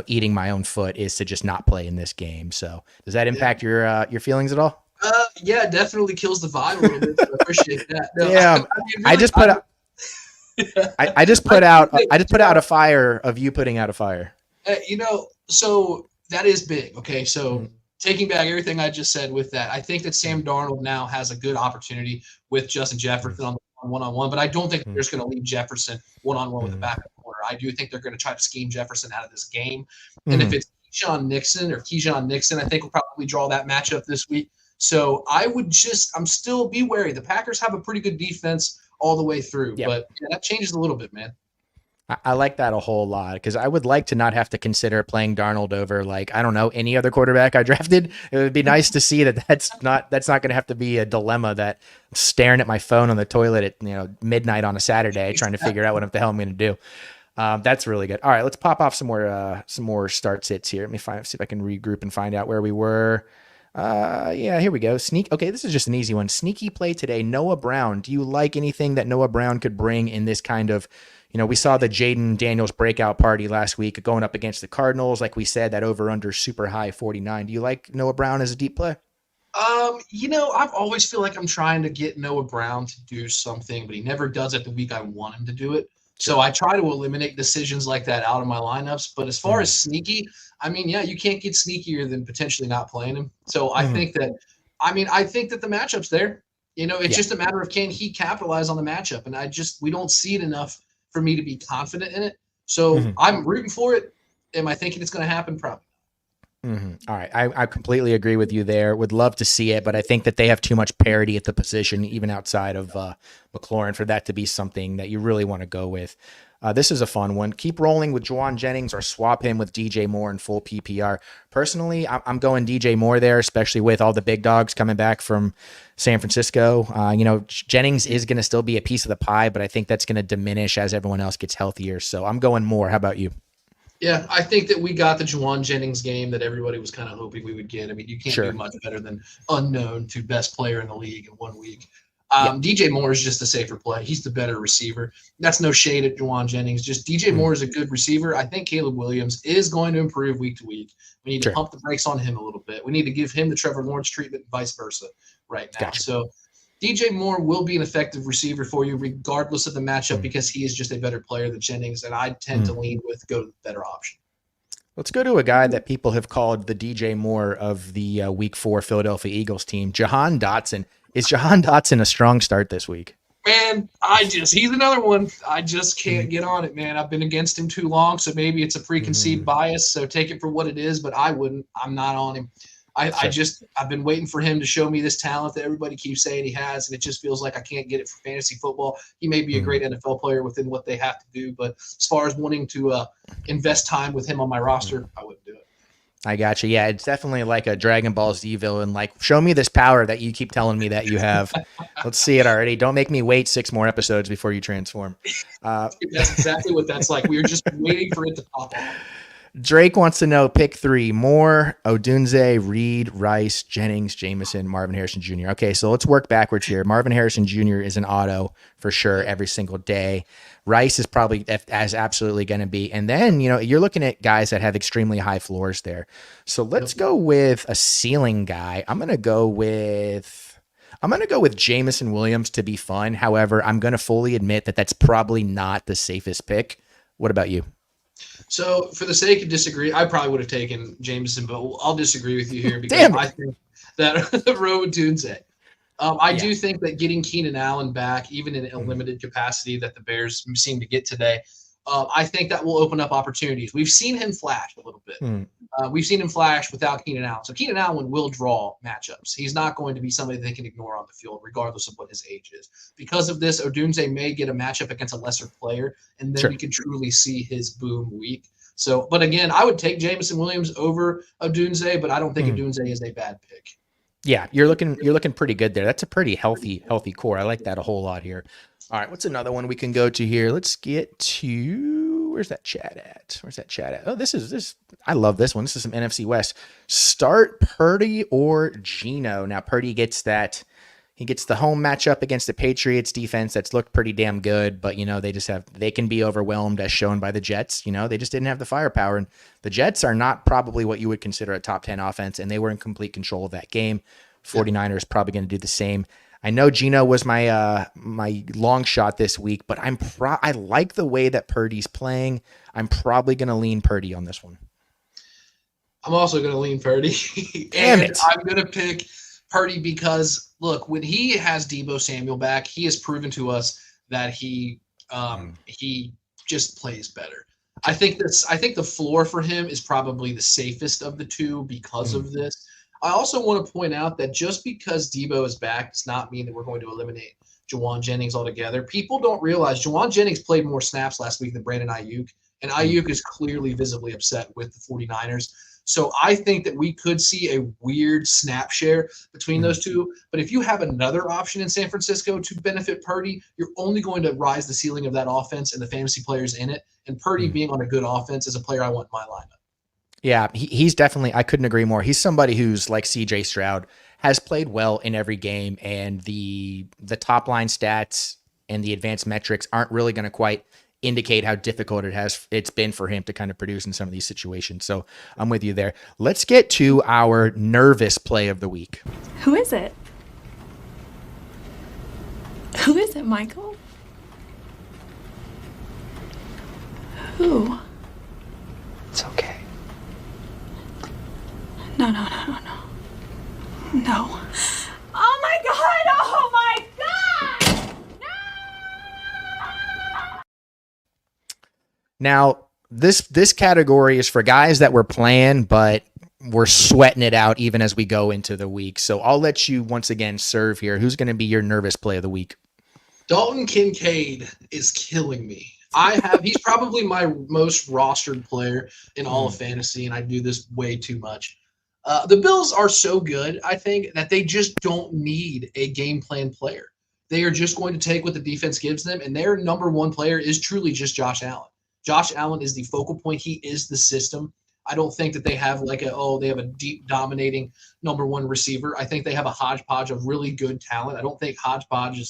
eating my own foot is to just not play in this game. So does that impact your feelings at all? Yeah, it definitely kills the vibe a little bit. So I appreciate that. No, Yeah. I just put out a fire of you putting out a fire. So that is big. Okay. So taking back everything I just said with that, I think that Sam Darnold now has a good opportunity with Justin Jefferson on one-on-one, but I don't think they're just going to leave Jefferson one-on-one with the backup corner. I do think they're going to try to scheme Jefferson out of this game. And if it's Keyshawn Nixon, I think will probably draw that matchup this week. So I'm still be wary. The Packers have a pretty good defense all the way through, but that changes a little bit, man. I like that a whole lot because I would like to not have to consider playing Darnold over, like, I don't know, any other quarterback I drafted. It would be nice to see that's not going to have to be a dilemma that I'm staring at my phone on the toilet at midnight on a Saturday trying to figure out what the hell I'm going to do. That's really good. All right, let's pop off some more start sits here. Let me see if I can regroup and find out where we were. Here we go. Okay, this is just an easy one. Sneaky play today. Noah Brown. Do you like anything that Noah Brown could bring in this kind of, we saw the Jaden Daniels breakout party last week going up against the Cardinals. Like we said, that over under super high 49. Do you like Noah Brown as a deep play? I've always feel like I'm trying to get Noah Brown to do something, but he never does it the week I want him to do it. So I try to eliminate decisions like that out of my lineups. But as far as sneaky, you can't get sneakier than potentially not playing him. So I think that the matchup's there. It's just a matter of can he capitalize on the matchup. And we don't see it enough for me to be confident in it. So I'm rooting for it. Am I thinking it's going to happen? Probably. All right. I completely agree with you there. Would love to see it, but I think that they have too much parity at the position, even outside of McLaurin, for that to be something that you really want to go with. This is a fun one. Keep rolling with Juwan Jennings or swap him with DJ Moore in full PPR. Personally, I'm going DJ Moore there, especially with all the big dogs coming back from San Francisco. Jennings is going to still be a piece of the pie, but I think that's going to diminish as everyone else gets healthier. So I'm going Moore. How about you? Yeah, I think that we got the Juwan Jennings game that everybody was kind of hoping we would get. You can't do much better than unknown to best player in the league in 1 week. DJ Moore is just a safer play. He's the better receiver. That's no shade at Juwan Jennings. Just DJ Moore is a good receiver. I think Caleb Williams is going to improve week to week. We need to pump the brakes on him a little bit. We need to give him the Trevor Lawrence treatment and vice versa right now. Gotcha. So DJ Moore will be an effective receiver for you regardless of the matchup because he is just a better player than Jennings, and I tend to lean with go to the better option. Let's go to a guy that people have called the DJ Moore of the Week 4 Philadelphia Eagles team, Jahan Dotson. Is Jahan Dotson a strong start this week? Man, he's another one. I just can't get on it, man. I've been against him too long, so maybe it's a preconceived bias, so take it for what it is, but I wouldn't. I'm not on him. I've been waiting for him to show me this talent that everybody keeps saying he has, and it just feels like I can't get it for fantasy football. He may be a great NFL player within what they have to do, but as far as wanting to invest time with him on my roster, I wouldn't do it. I got you. Yeah, it's definitely like a Dragon Ball Z villain. Like, show me this power that you keep telling me that you have. Let's see it already. Don't make me wait 6 more episodes before you transform. That's exactly what that's like. We were just waiting for it to pop off. Drake wants to know pick 3: Moore, Odunze, Reed, Rice, Jennings, Jameson, Marvin Harrison Jr. Okay, so let's work backwards here. Marvin Harrison Jr. is an auto for sure every single day. Rice is probably as absolutely going to be. And then, you're looking at guys that have extremely high floors there. So let's go with a ceiling guy. I'm going to go with I'm going to go with Jamison Williams to be fun. However, I'm going to fully admit that that's probably not the safest pick. What about you? So, for the sake of disagree, I probably would have taken Jameson, but I'll disagree with you here because Damn it. I think that Roe Dunze. I do think that getting Keenan Allen back, even in a limited capacity that the Bears seem to get today, I think that will open up opportunities. We've seen him flash a little bit. We've seen him flash without Keenan Allen. So Keenan Allen will draw matchups. He's not going to be somebody they can ignore on the field, regardless of what his age is. Because of this, Odunze may get a matchup against a lesser player, and then we can truly see his boom week. So, but again, I would take Jamison Williams over Odunze, but I don't think Odunze is a bad pick. Yeah, you're looking pretty good there. That's a pretty healthy core. I like that a whole lot here. All right, what's another one we can go to here? Let's get to where's that chat at? Oh, this I love this one. This is some NFC West. Start Purdy or Geno. Now Purdy gets the home matchup against the Patriots defense that's looked pretty damn good, but they can be overwhelmed as shown by the Jets. They just didn't have the firepower, and the Jets are not probably what you would consider a top 10 offense, and they were in complete control of that game. 49ers probably going to do the same. I know Geno was my long shot this week, but I like the way that Purdy's playing. I'm probably going to lean Purdy on this one. I'm also going to lean Purdy. Damn it. I'm going to pick Purdy because, look, when he has Deebo Samuel back, he has proven to us that he just plays better. I think the floor for him is probably the safest of the two because of this. I also want to point out that just because Deebo is back does not mean that we're going to eliminate Juwan Jennings altogether. People don't realize Juwan Jennings played more snaps last week than Brandon Ayuk, and Ayuk is clearly visibly upset with the 49ers. So I think that we could see a weird snap share between those two. But if you have another option in San Francisco to benefit Purdy, you're only going to rise the ceiling of that offense and the fantasy players in it. And Purdy being on a good offense is a player I want in my lineup. Yeah, he's definitely, I couldn't agree more. He's somebody who's like CJ Stroud, has played well in every game, and the top line stats and the advanced metrics aren't really going to quite indicate how difficult it's been for him to kind of produce in some of these situations. So I'm with you there. Let's get to our nervous play of the week. Who is it? Who is it, Michael? Who? It's okay. No. No. Oh my God! Oh my God! Now, this category is for guys that were playing, but we're sweating it out even as we go into the week. So I'll let you once again serve here. Who's going to be your nervous play of the week? Dalton Kincaid is killing me. He's probably my most rostered player in all of fantasy, and I do this way too much. The Bills are so good, I think, that they just don't need a game plan player. They are just going to take what the defense gives them, and their number one player is truly just Josh Allen. Josh Allen is the focal point. He is the system. I don't think that they have they have a deep dominating number one receiver. I think they have a hodgepodge of really good talent. I don't think hodgepodge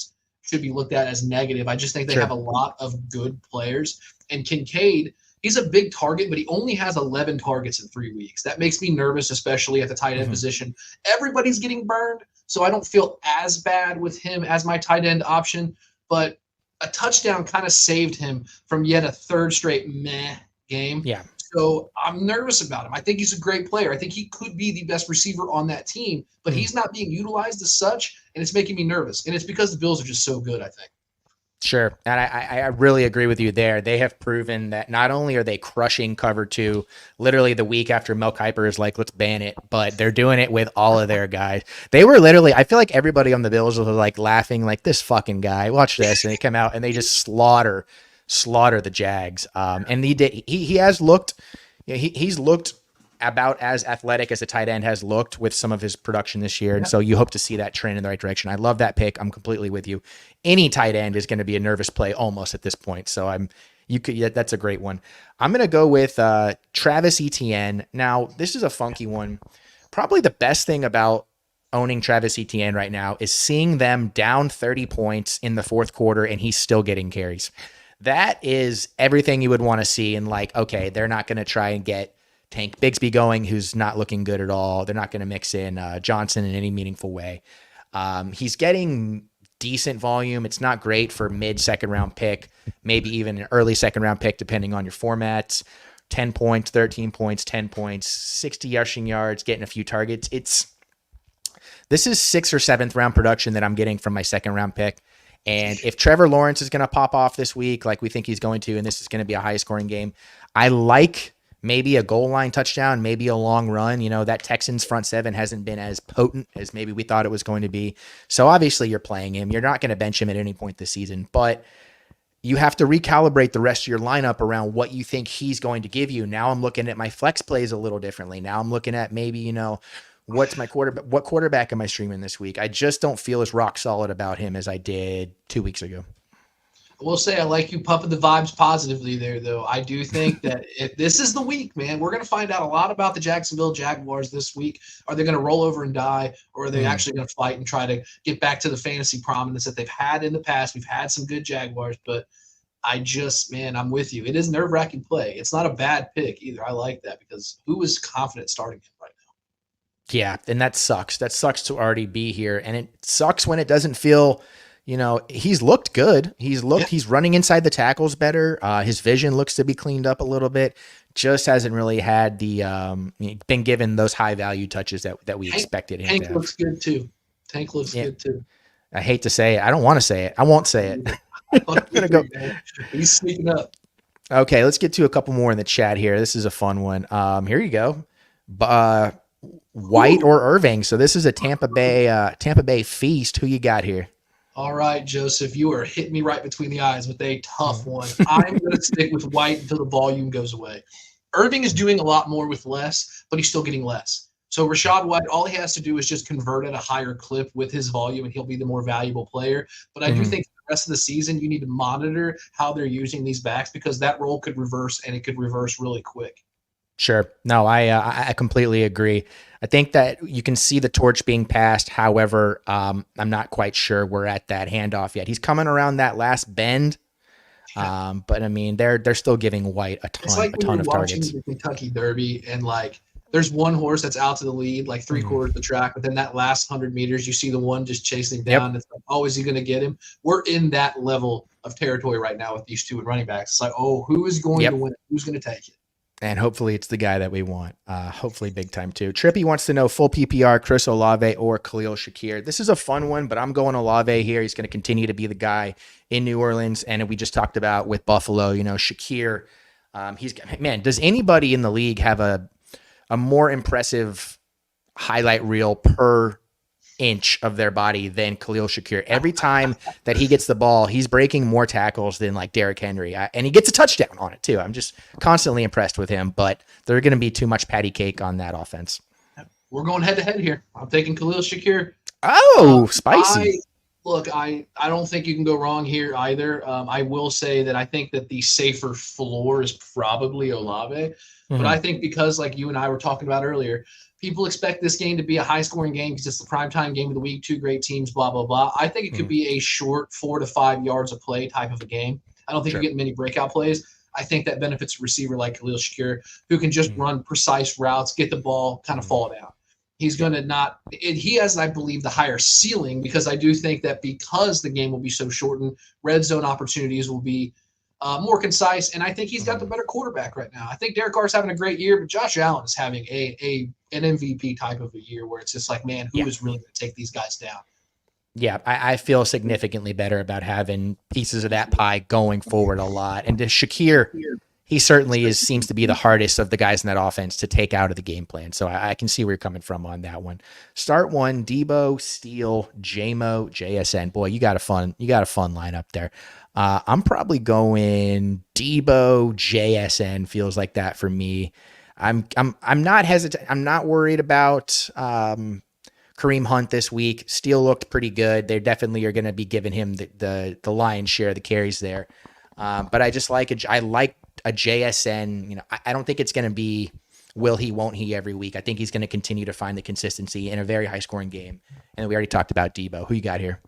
should be looked at as negative. I just think they have a lot of good players. And Kincaid, he's a big target, but he only has 11 targets in 3 weeks. That makes me nervous, especially at the tight end position. Everybody's getting burned, so I don't feel as bad with him as my tight end option. But a touchdown kind of saved him from yet a third straight meh game. Yeah. So I'm nervous about him. I think he's a great player. I think he could be the best receiver on that team, but he's not being utilized as such, and it's making me nervous. And it's because the Bills are just so good, I think. Sure. And I really agree with you there. They have proven that not only are they crushing cover two, literally the week after Mel Kiper is like, let's ban it, but they're doing it with all of their guys. They were literally, I feel like everybody on the Bills was like laughing like, this fucking guy, watch this. And they come out and they just slaughter the Jags. And he has looked, he's looked about as athletic as a tight end has looked with some of his production this year. And so you hope to see that trend in the right direction. I love that pick. I'm completely with you. Any tight end is going to be a nervous play almost at this point. So that's a great one. I'm going to go with Travis Etienne. Now, this is a funky one. Probably the best thing about owning Travis Etienne right now is seeing them down 30 points in the fourth quarter and he's still getting carries. That is everything you would want to see. And like, okay, they're not going to try and get Tank Bigsby going, who's not looking good at all. They're not going to mix in Johnson in any meaningful way. He's getting decent volume. It's not great for mid second round pick, maybe even an early second round pick, depending on your formats. 10 points, 13 points, 10 points, 60 rushing yards, getting a few targets. This is 6th or 7th round production that I'm getting from my second round pick. And if Trevor Lawrence is going to pop off this week, like we think he's going to, and this is going to be a high scoring game, I like maybe a goal line touchdown, maybe a long run. That Texans front seven hasn't been as potent as maybe we thought it was going to be. So obviously you're playing him. You're not going to bench him at any point this season, but you have to recalibrate the rest of your lineup around what you think he's going to give you. Now I'm looking at my flex plays a little differently. Now I'm looking at maybe, what's my quarterback? What quarterback am I streaming this week? I just don't feel as rock solid about him as I did 2 weeks ago. I will say I like you pumping the vibes positively there, though. I do think that if this is the week, man, we're going to find out a lot about the Jacksonville Jaguars this week. Are they going to roll over and die, or are they actually going to fight and try to get back to the fantasy prominence that they've had in the past? We've had some good Jaguars, but I'm with you. It is nerve-wracking play. It's not a bad pick either. I like that because who is confident starting him right now? Yeah, and that sucks. That sucks to already be here, and it sucks when it doesn't feel – he's looked good. He's running inside the tackles better. His vision looks to be cleaned up a little bit. Just hasn't really had been given those high value touches that we expected him to have. Tank looks good too. Good too. I hate to say it. I don't want to say it. I won't say it. I'm gonna go. He's sneaking up. Okay, let's get to a couple more in the chat here. This is a fun one. Here you go. White or Irving. So this is a Tampa Bay feast. Who you got here? All right, Joseph, you are hitting me right between the eyes with a tough one. I'm going to stick with White until the volume goes away. Irving is doing a lot more with less, but he's still getting less. So Rachaad White, all he has to do is just convert at a higher clip with his volume, and he'll be the more valuable player. But I do think the rest of the season you need to monitor how they're using these backs because that role could reverse, and it could reverse really quick. Sure. No, I completely agree. I think that you can see the torch being passed. However, I'm not quite sure we're at that handoff yet. He's coming around that last bend. But I mean, they're still giving White a ton of targets. The Kentucky Derby, and there's one horse that's out to the lead, like 3/4 of the track, but then that last 100 meters, you see the one just chasing him down. Yep. It's like, oh, is he going to get him? We're in that level of territory right now with these two running backs. It's like, oh, who is going to win? Who's going to take it? And hopefully it's the guy that we want. Hopefully big time too. Trippy wants to know full PPR, Chris Olave or Khalil Shakir. This is a fun one, but I'm going Olave here. He's going to continue to be the guy in New Orleans. And we just talked about with Buffalo, Shakir. Does anybody in the league have a more impressive highlight reel per inch of their body than Khalil Shakir? Every time that he gets the ball, he's breaking more tackles than like Derrick Henry, and he gets a touchdown on it too. I'm just constantly impressed with him, but there's going to be too much patty cake on that offense. We're going head to head here. I'm taking Khalil Shakir. Oh, spicy. I don't think you can go wrong here either. I will say that I think that the safer floor is probably Olave, but I think because like you and I were talking about earlier, people expect this game to be a high-scoring game because it's the primetime game of the week, two great teams, blah, blah, blah. I think it could be a short 4 to 5 yards of play type of a game. I don't think you're getting many breakout plays. I think that benefits a receiver like Khalil Shakir who can just run precise routes, get the ball, kind of fall down. He's going to he has, I believe, the higher ceiling because I do think that because the game will be so shortened, red zone opportunities will be more concise, and I think he's got the better quarterback right now. I think Derek Carr's having a great year, but Josh Allen is having an MVP type of a year where it's just like, man, who is really going to take these guys down? Yeah, I feel significantly better about having pieces of that pie going forward a lot. And to Shakir, he certainly seems to be the hardest of the guys in that offense to take out of the game plan. So I can see where you're coming from on that one. Start one, Debo, Steele, JMO, JSN. Boy, you got a fun lineup there. I'm probably going Debo, JSN. Feels like that for me. I'm not hesitant. I'm not worried about Kareem Hunt this week. Steele looked pretty good. They definitely are going to be giving him the lion's share of the carries there. But I just like I like a JSN. I don't think it's going to be will he, won't he every week. I think he's going to continue to find the consistency in a very high scoring game. And we already talked about Debo. Who you got here?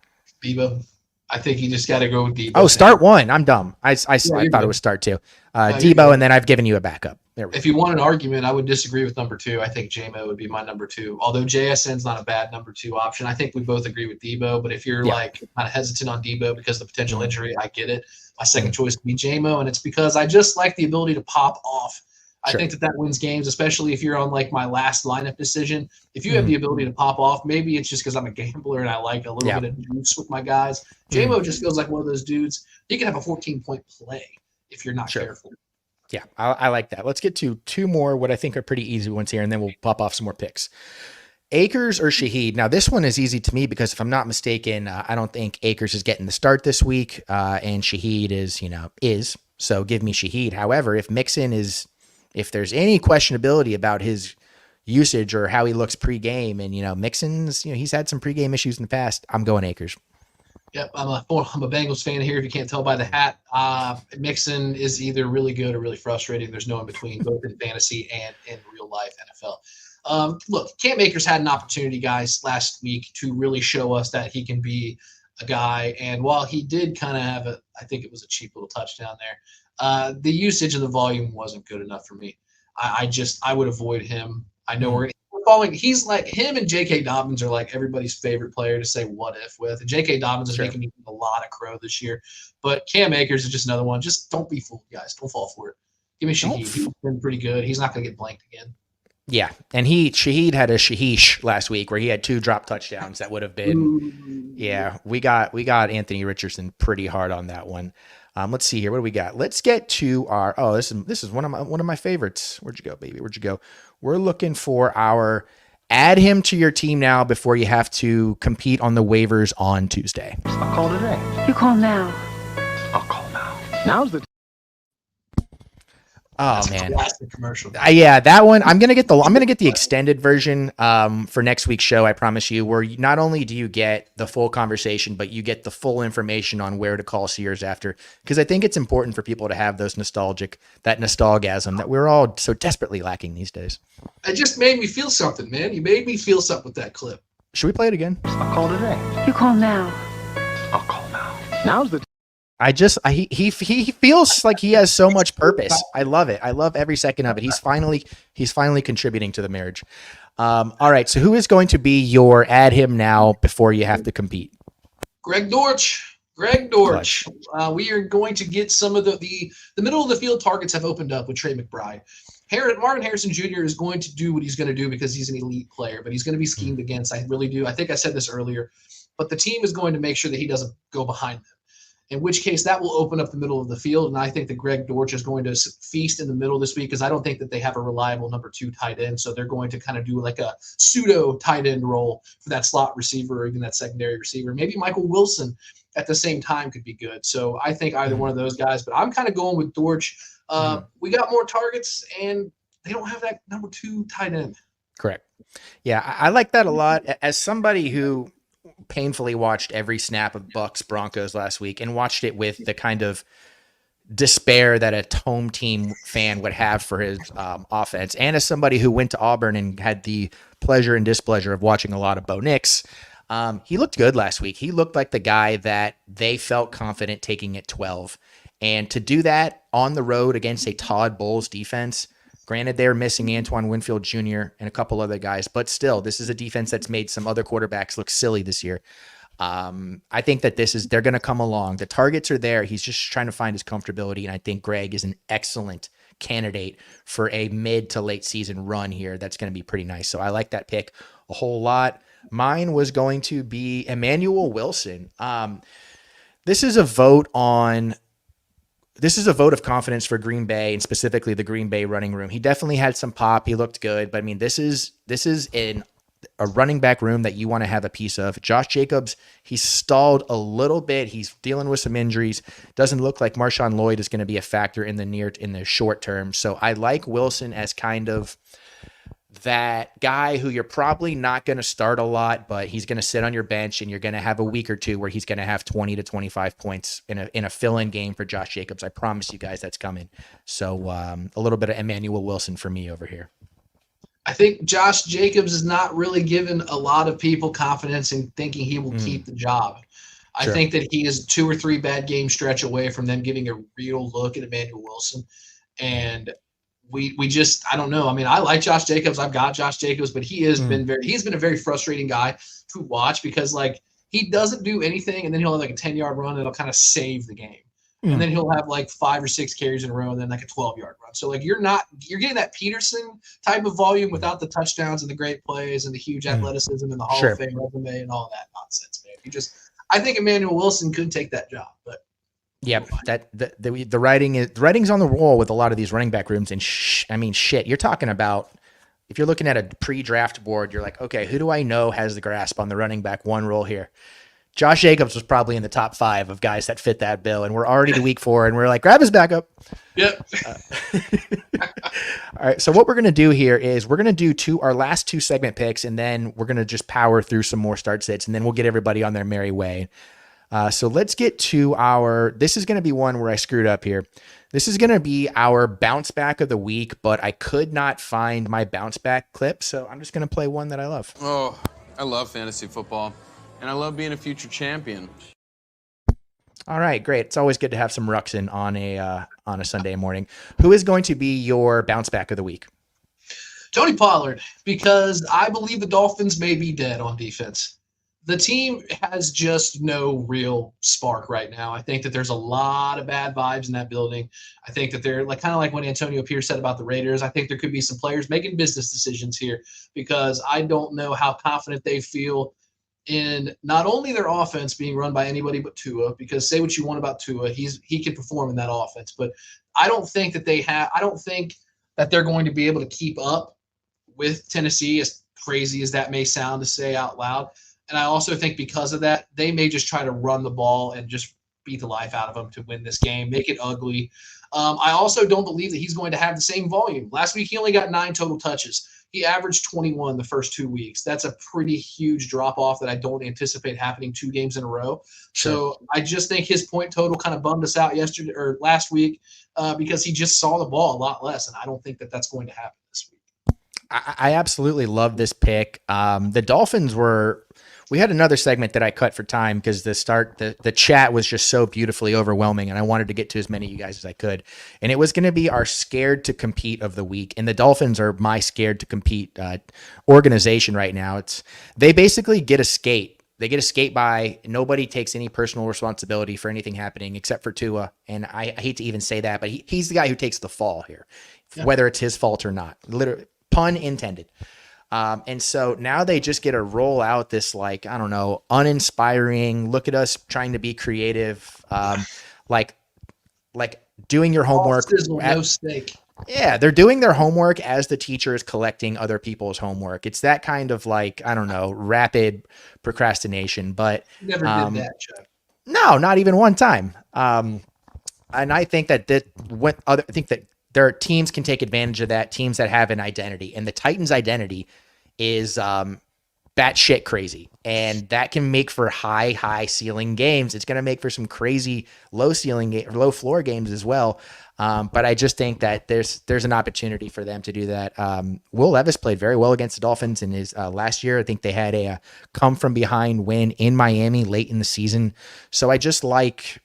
Debo. I think you just got to go with Debo. Oh, start one. I'm dumb. I thought it was start two. Debo, and then I've given you a backup. There we If go. you want an argument, I would disagree with number 2. I think JMO would be my number 2. Although JSN's not a bad number 2 option. I think we both agree with Debo. But if you're like kind of hesitant on Debo because of the potential injury, I get it. My second choice would be JMO, and it's because I just like the ability to pop off. I think that wins games, especially if you're on like my last lineup decision. If you have the ability to pop off, maybe it's just because I'm a gambler and I like a little bit of juice with my guys. JMO just feels like one of those dudes. He can have a 14-point play if you're not careful. Yeah, I like that. Let's get to 2 more, what I think are pretty easy ones here, and then we'll pop off some more picks. Akers or Shaheed? Now, this one is easy to me because if I'm not mistaken, I don't think Akers is getting the start this week, and Shaheed is. So give me Shaheed. However, if there's any questionability about his usage or how he looks pregame, and Mixon's, he's had some pregame issues in the past, I'm going Akers. Yep, I'm a Bengals fan here. If you can't tell by the hat, Mixon is either really good or really frustrating. There's no in between, both in fantasy and in real life NFL. Look, Cam Akers had an opportunity, guys, last week to really show us that he can be a guy. And while he did kind of have I think it was a cheap little touchdown there, the usage and the volume wasn't good enough for me. I would avoid him. I know we're following. He's like him and J.K. Dobbins are like everybody's favorite player to say what if with. And J.K. Dobbins is making me a lot of crow this year, but Cam Akers is just another one. Just don't be fooled, guys. Don't fall for it. Give me Shaheed. He's been pretty good. He's not going to get blanked again. Yeah, and Shaheed had a Shaheesh last week where he had 2 drop touchdowns. That would have been, we got Anthony Richardson pretty hard on that one. Let's see here. What do we got? Let's get to our. Oh, this is one of my favorites. Where'd you go, baby? Where'd you go? We're looking for our add him to your team now before you have to compete on the waivers on Tuesday. I'll call today. You call now. I'll call now. Now's the That's man, classic commercial. Yeah, that one. I'm gonna get the extended version for next week's show. I promise you. Where not only do you get the full conversation, but you get the full information on where to call Sears after. Because I think it's important for people to have that nostalgasm that we're all so desperately lacking these days. It just made me feel something, man. You made me feel something with that clip. Should we play it again? I'll call today. You call now. I'll call now. Now's the He feels like he has so much purpose. I love it. I love every second of it. He's finally contributing to the marriage. All right. So who is going to be your add him now before you have to compete? Greg Dortch. We are going to get some of the middle of the field targets have opened up with Trey McBride. Marvin Harrison Jr. is going to do what he's going to do because he's an elite player, but he's going to be schemed against. I really do. I think I said this earlier, but the team is going to make sure that he doesn't go behind them. In which case, that will open up the middle of the field, and I think that Greg Dortch is going to feast in the middle this week because I don't think that they have a reliable number 2 tight end, so they're going to kind of do like a pseudo tight end role for that slot receiver or even that secondary receiver. Maybe Michael Wilson at the same time could be good. So I think either one of those guys, but I'm kind of going with Dortch. We got more targets, and they don't have that number 2 tight end. Correct. Yeah, I like that a lot. As somebody who painfully watched every snap of Bucks Broncos last week and watched it with the kind of despair that a home team fan would have for his offense. And as somebody who went to Auburn and had the pleasure and displeasure of watching a lot of Bo Nix, he looked good last week. He looked like the guy that they felt confident taking at 12. And to do that on the road against a Todd Bowles defense, granted, they're missing Antoine Winfield Jr. and a couple other guys, but still, this is a defense that's made some other quarterbacks look silly this year. I think that they're going to come along. The targets are there. He's just trying to find his comfortability, and I think Greg is an excellent candidate for a mid to late season run here. That's going to be pretty nice. So I like that pick a whole lot. Mine was going to be Emmanuel Wilson. This is a vote of confidence for Green Bay and specifically the Green Bay running room. He definitely had some pop. He looked good, but I mean, this is a running back room that you want to have a piece of. Josh Jacobs, he's stalled a little bit. He's dealing with some injuries. Doesn't look like Marshawn Lloyd is going to be a factor in the short term. So I like Wilson as kind of that guy who you're probably not going to start a lot, but he's going to sit on your bench and you're going to have a week or two where he's going to have 20 to 25 points in a fill-in game for Josh Jacobs. I promise you guys that's coming. So a little bit of Emmanuel Wilson for me over here. I think Josh Jacobs is not really given a lot of people confidence in thinking he will keep the job. I think that he is 2 or 3 bad game stretch away from them getting a real look at Emmanuel Wilson. And we just, I don't know. I mean, I like Josh Jacobs. I've got Josh Jacobs, but he's been a very frustrating guy to watch because like he doesn't do anything and then he'll have like a 10-yard run and it'll kind of save the game. And then he'll have like 5 or 6 carries in a row and then like a 12-yard run. So like you're getting that Peterson type of volume without the touchdowns and the great plays and the huge athleticism and the Hall of Fame resume and all that nonsense, man. I think Emmanuel Wilson could take that job, but yep, that the writing's on the wall with a lot of these running back rooms. And shit, you're talking about if you're looking at a pre-draft board, you're like, okay, who do I know has the grasp on the running back one role here? Josh Jacobs was probably in the top 5 of guys that fit that bill, and we're already to week 4, and we're like, grab his backup. Yep. All right, so what we're going to do here is we're going to do our last 2 segment picks, and then we're going to just power through some more start sits, and then we'll get everybody on their merry way. So let's get to this is going to be one where I screwed up here. This is going to be our bounce back of the week, but I could not find my bounce back clip, so I'm just going to play one that I love. Oh, I love fantasy football. And I love being a future champion. All right, great. It's always good to have some Ruxin on a Sunday morning. Who is going to be your bounce back of the week? Tony Pollard, because I believe the Dolphins may be dead on defense. The team has just no real spark right now. I think that there's a lot of bad vibes in that building. I think that they're kind of like what Antonio Pierce said about the Raiders. I think there could be some players making business decisions here because I don't know how confident they feel in not only their offense being run by anybody but Tua, because say what you want about Tua, he can perform in that offense. But I don't think that they're going to be able to keep up with Tennessee, as crazy as that may sound to say out loud. And I also think because of that, they may just try to run the ball and just beat the life out of them to win this game, make it ugly. I also don't believe that he's going to have the same volume. Last week, he only got 9 total touches. He averaged 21 the first 2 weeks. That's a pretty huge drop-off that I don't anticipate happening 2 games in a row. Sure. So I just think his point total kind of bummed us out last week because he just saw the ball a lot less, and I don't think that that's going to happen this week. I absolutely love this pick. The Dolphins we had another segment that I cut for time because the chat was just so beautifully overwhelming and I wanted to get to as many of you guys as I could. And it was going to be our scared to compete of the week. And the Dolphins are my scared to compete organization right now. They basically get a skate. They get a skate by. Nobody takes any personal responsibility for anything happening except for Tua. And I hate to even say that, but he's the guy who takes the fall here, whether it's his fault or not. Literally, pun intended. And so now they just get to roll out this, uninspiring, look at us trying to be creative, like doing your homework. No steak. Yeah, they're doing their homework as the teacher is collecting other people's homework. It's that kind of rapid procrastination. But never did that, Chuck. No, not even one time. And I think that there are teams can take advantage of that, teams that have an identity. And the Titans' identity is batshit crazy. And that can make for high ceiling games. It's going to make for some crazy low floor games as well. But I just think that there's an opportunity for them to do that. Will Levis played very well against the Dolphins in his last year. I think they had a come from behind win in Miami late in the season. So I just like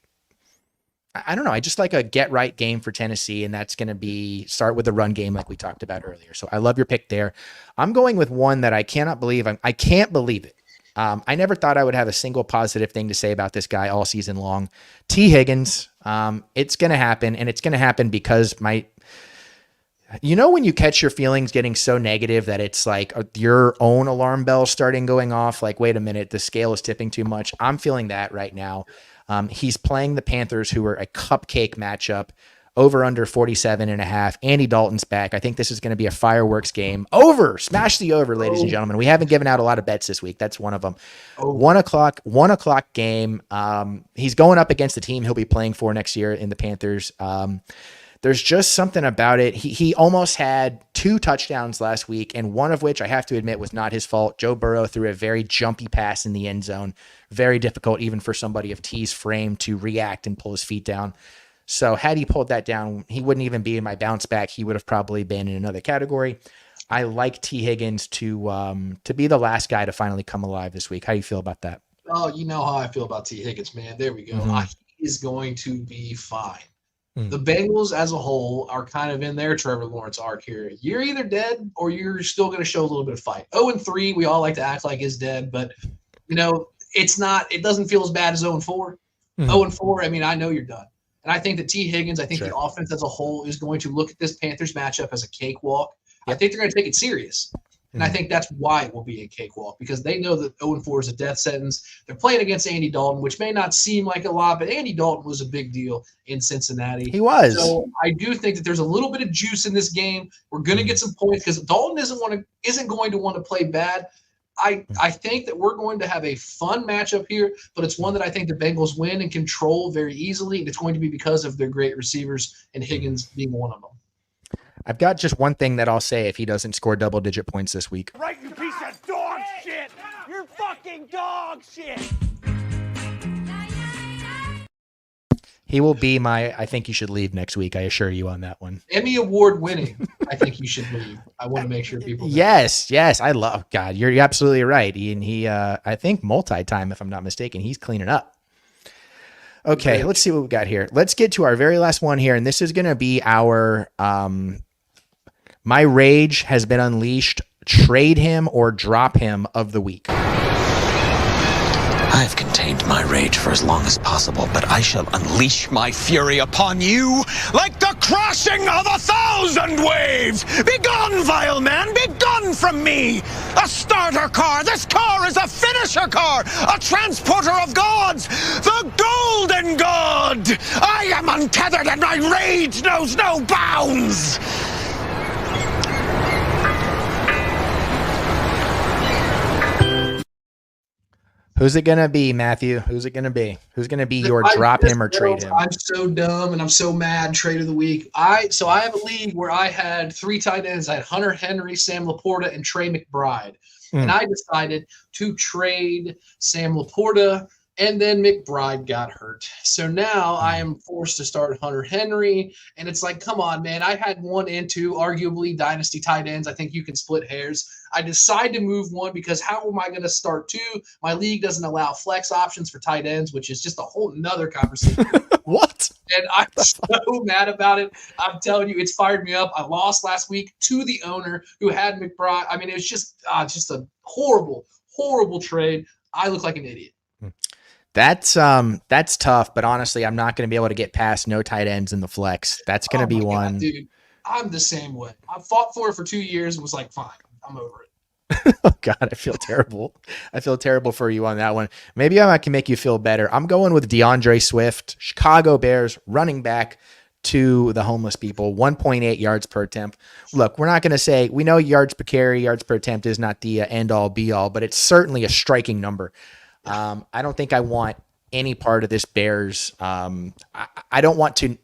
a get right game for Tennessee, and that's going to be start with the run game like we talked about earlier. So I love your pick there. I'm going with one that I cannot believe. I can't believe it. I never thought I would have a single positive thing to say about this guy all season long. T. Higgins, it's going to happen, and it's going to happen because when you catch your feelings getting so negative that it's like your own alarm bell starting going off, like, wait a minute, the scale is tipping too much. I'm feeling that right now. He's playing the Panthers, who are a cupcake matchup, over under 47.5. Andy Dalton's back. I think this is going to be a fireworks game. Over. Smash the over, ladies and gentlemen. We haven't given out a lot of bets this week. That's one of them. 1 o'clock game. He's going up against the team he'll be playing for next year in the Panthers. There's just something about it. He almost had 2 touchdowns last week, and one of which I have to admit was not his fault. Joe Burrow threw a very jumpy pass in the end zone. Very difficult even for somebody of T's frame to react and pull his feet down. So had he pulled that down, he wouldn't even be in my bounce back. He would have probably been in another category. I like T. Higgins to be the last guy to finally come alive this week. How do you feel about that? Oh, you know how I feel about T. Higgins, man. There we go. Mm-hmm. He is going to be fine. The Bengals as a whole are kind of in their Trevor Lawrence arc here. You're either dead or you're still going to show a little bit of fight. 0-3, we all like to act like is dead, but it's not. It doesn't feel as bad as 0-4. 0-4. I mean, I know you're done. And I think that T. Higgins, I think the offense as a whole is going to look at this Panthers matchup as a cakewalk. I think they're going to take it serious. And I think that's why it will be a cakewalk, because they know that 0-4 is a death sentence. They're playing against Andy Dalton, which may not seem like a lot, but Andy Dalton was a big deal in Cincinnati. He was. So I do think that there's a little bit of juice in this game. We're going to get some points because Dalton isn't going to want to play bad. I think that we're going to have a fun matchup here, but it's one that I think the Bengals win and control very easily. And it's going to be because of their great receivers and Higgins being one of them. I've got just one thing that I'll say if he doesn't score double-digit points this week. Right, you piece of dog shit! You're fucking dog shit! He will be I think you should leave next week. I assure you on that one. Emmy Award winning. I think you should leave. I want to make sure people know. Yes. I love God. You're absolutely right. He I think multi-time, if I'm not mistaken, he's cleaning up. Okay, let's see what we got here. Let's get to our very last one here, and this is going to be our my rage has been unleashed. Trade him or drop him of the week. I've contained my rage for as long as possible, but I shall unleash my fury upon you like the crashing of 1,000 waves! Begone, vile man! Begone from me! A starter car! This car is a finisher car! A transporter of gods! The golden god! I am untethered and my rage knows no bounds! Who's it going to be, Matthew? Who's it going to be? Who's going to be your drop him or trade him? I'm so dumb and I'm so mad. Trade of the week. I have a league where I had 3 tight ends. I had Hunter Henry, Sam Laporta, and Trey McBride. And I decided to trade Sam Laporta, and then McBride got hurt. So now I am forced to start Hunter Henry. And it's like, come on, man. I had 1 and 2, arguably dynasty tight ends. I think you can split hairs. I decide to move 1 because how am I going to start 2? My league doesn't allow flex options for tight ends, which is just a whole nother conversation. What? And I'm so mad about it. I'm telling you, it's fired me up. I lost last week to the owner who had McBride. I mean, it was just a horrible, horrible trade. I look like an idiot. That's tough, but honestly, I'm not going to be able to get past no tight ends in the flex. That's going to be one. God, dude, I'm the same way. I fought for it for 2 years and was like, fine, I'm over it. Oh God, I feel terrible. I feel terrible for you on that one. Maybe I can make you feel better. I'm going with DeAndre Swift, Chicago Bears running back to the homeless people, 1.8 yards per attempt. Look, we're not going to say, we know yards per carry, yards per attempt is not the end all be all, but it's certainly a striking number. I don't think I want any part of this Bears. I don't want to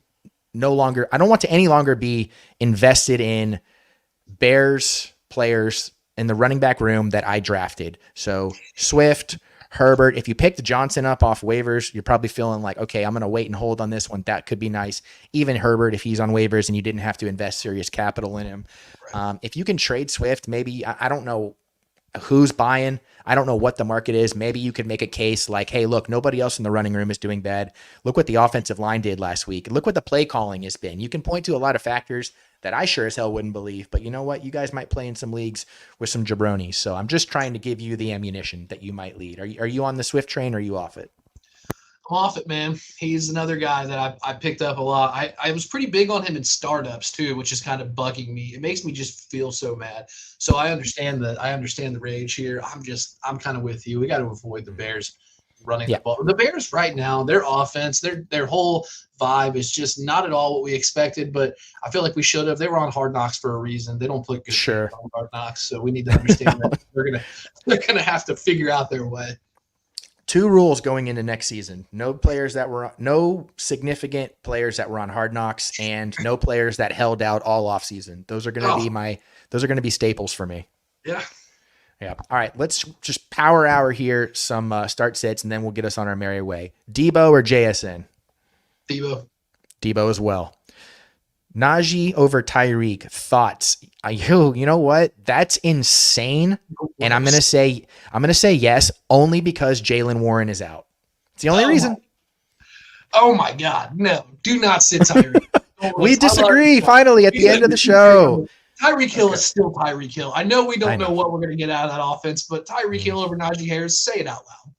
any longer be invested in Bears players in the running back room that I drafted. So Swift, Herbert, if you picked Johnson up off waivers, you're probably feeling like, okay, I'm going to wait and hold on this one. That could be nice. Even Herbert, if he's on waivers and you didn't have to invest serious capital in him. If you can trade Swift, maybe, I don't know who's buying. I don't know what the market is. Maybe you could make a case like, hey, look, nobody else in the running room is doing bad. Look what the offensive line did last week. Look what the play calling has been. You can point to a lot of factors that I sure as hell wouldn't believe. But you know what? You guys might play in some leagues with some jabronis. So I'm just trying to give you the ammunition that you might lead. Are you on the Swift train or are you off it? I'm off it, man. He's another guy that I picked up a lot. I was pretty big on him in startups too, which is kind of bugging me. It makes me just feel so mad. So I understand the rage here. I'm kind of with you. We got to avoid the Bears running the ball. The Bears right now, their offense, their whole vibe is just not at all what we expected, but I feel like we should have. They were on Hard Knocks for a reason. They don't put good games on Hard Knocks, so we need to understand that they're gonna have to figure out their way. 2 rules going into next season: no significant players that were on Hard Knocks, and no players that held out all off season. Those are going to be staples for me. Yeah. Yeah. All right. Let's just power hour here some start sets, and then we'll get us on our merry way. Debo or JSN? Debo as well. Najee over Tyreek. Thoughts? You know what? That's insane. And I'm gonna say yes, only because Jaylen Warren is out. It's the only reason. Oh my God, no! Do not sit Tyreek. We disagree finally at the end of the show. Tyreek Hill is still Tyreek Hill. I know we don't know know. what we're going to get out of that offense, but Tyreek Hill over Najee Harris, say it out loud.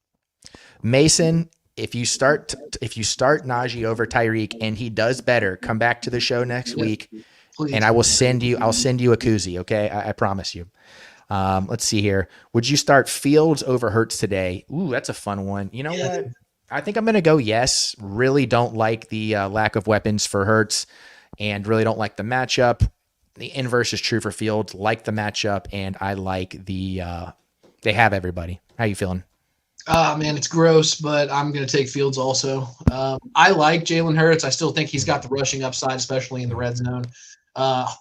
Mason, if you start Najee over Tyreek and he does better, come back to the show next week, Please. and I'll send you a koozie. Okay, I promise you. Let's see here. Would you start Fields over Hurts today? Ooh, that's a fun one. You know what? I think I'm going to go yes. Really don't like the lack of weapons for Hurts, and really don't like the matchup. The inverse is true for Fields. Like the matchup, and I like the they have everybody. How you feeling? Man, it's gross, but I'm going to take Fields also. I like Jalen Hurts. I still think he's got the rushing upside, especially in the red zone.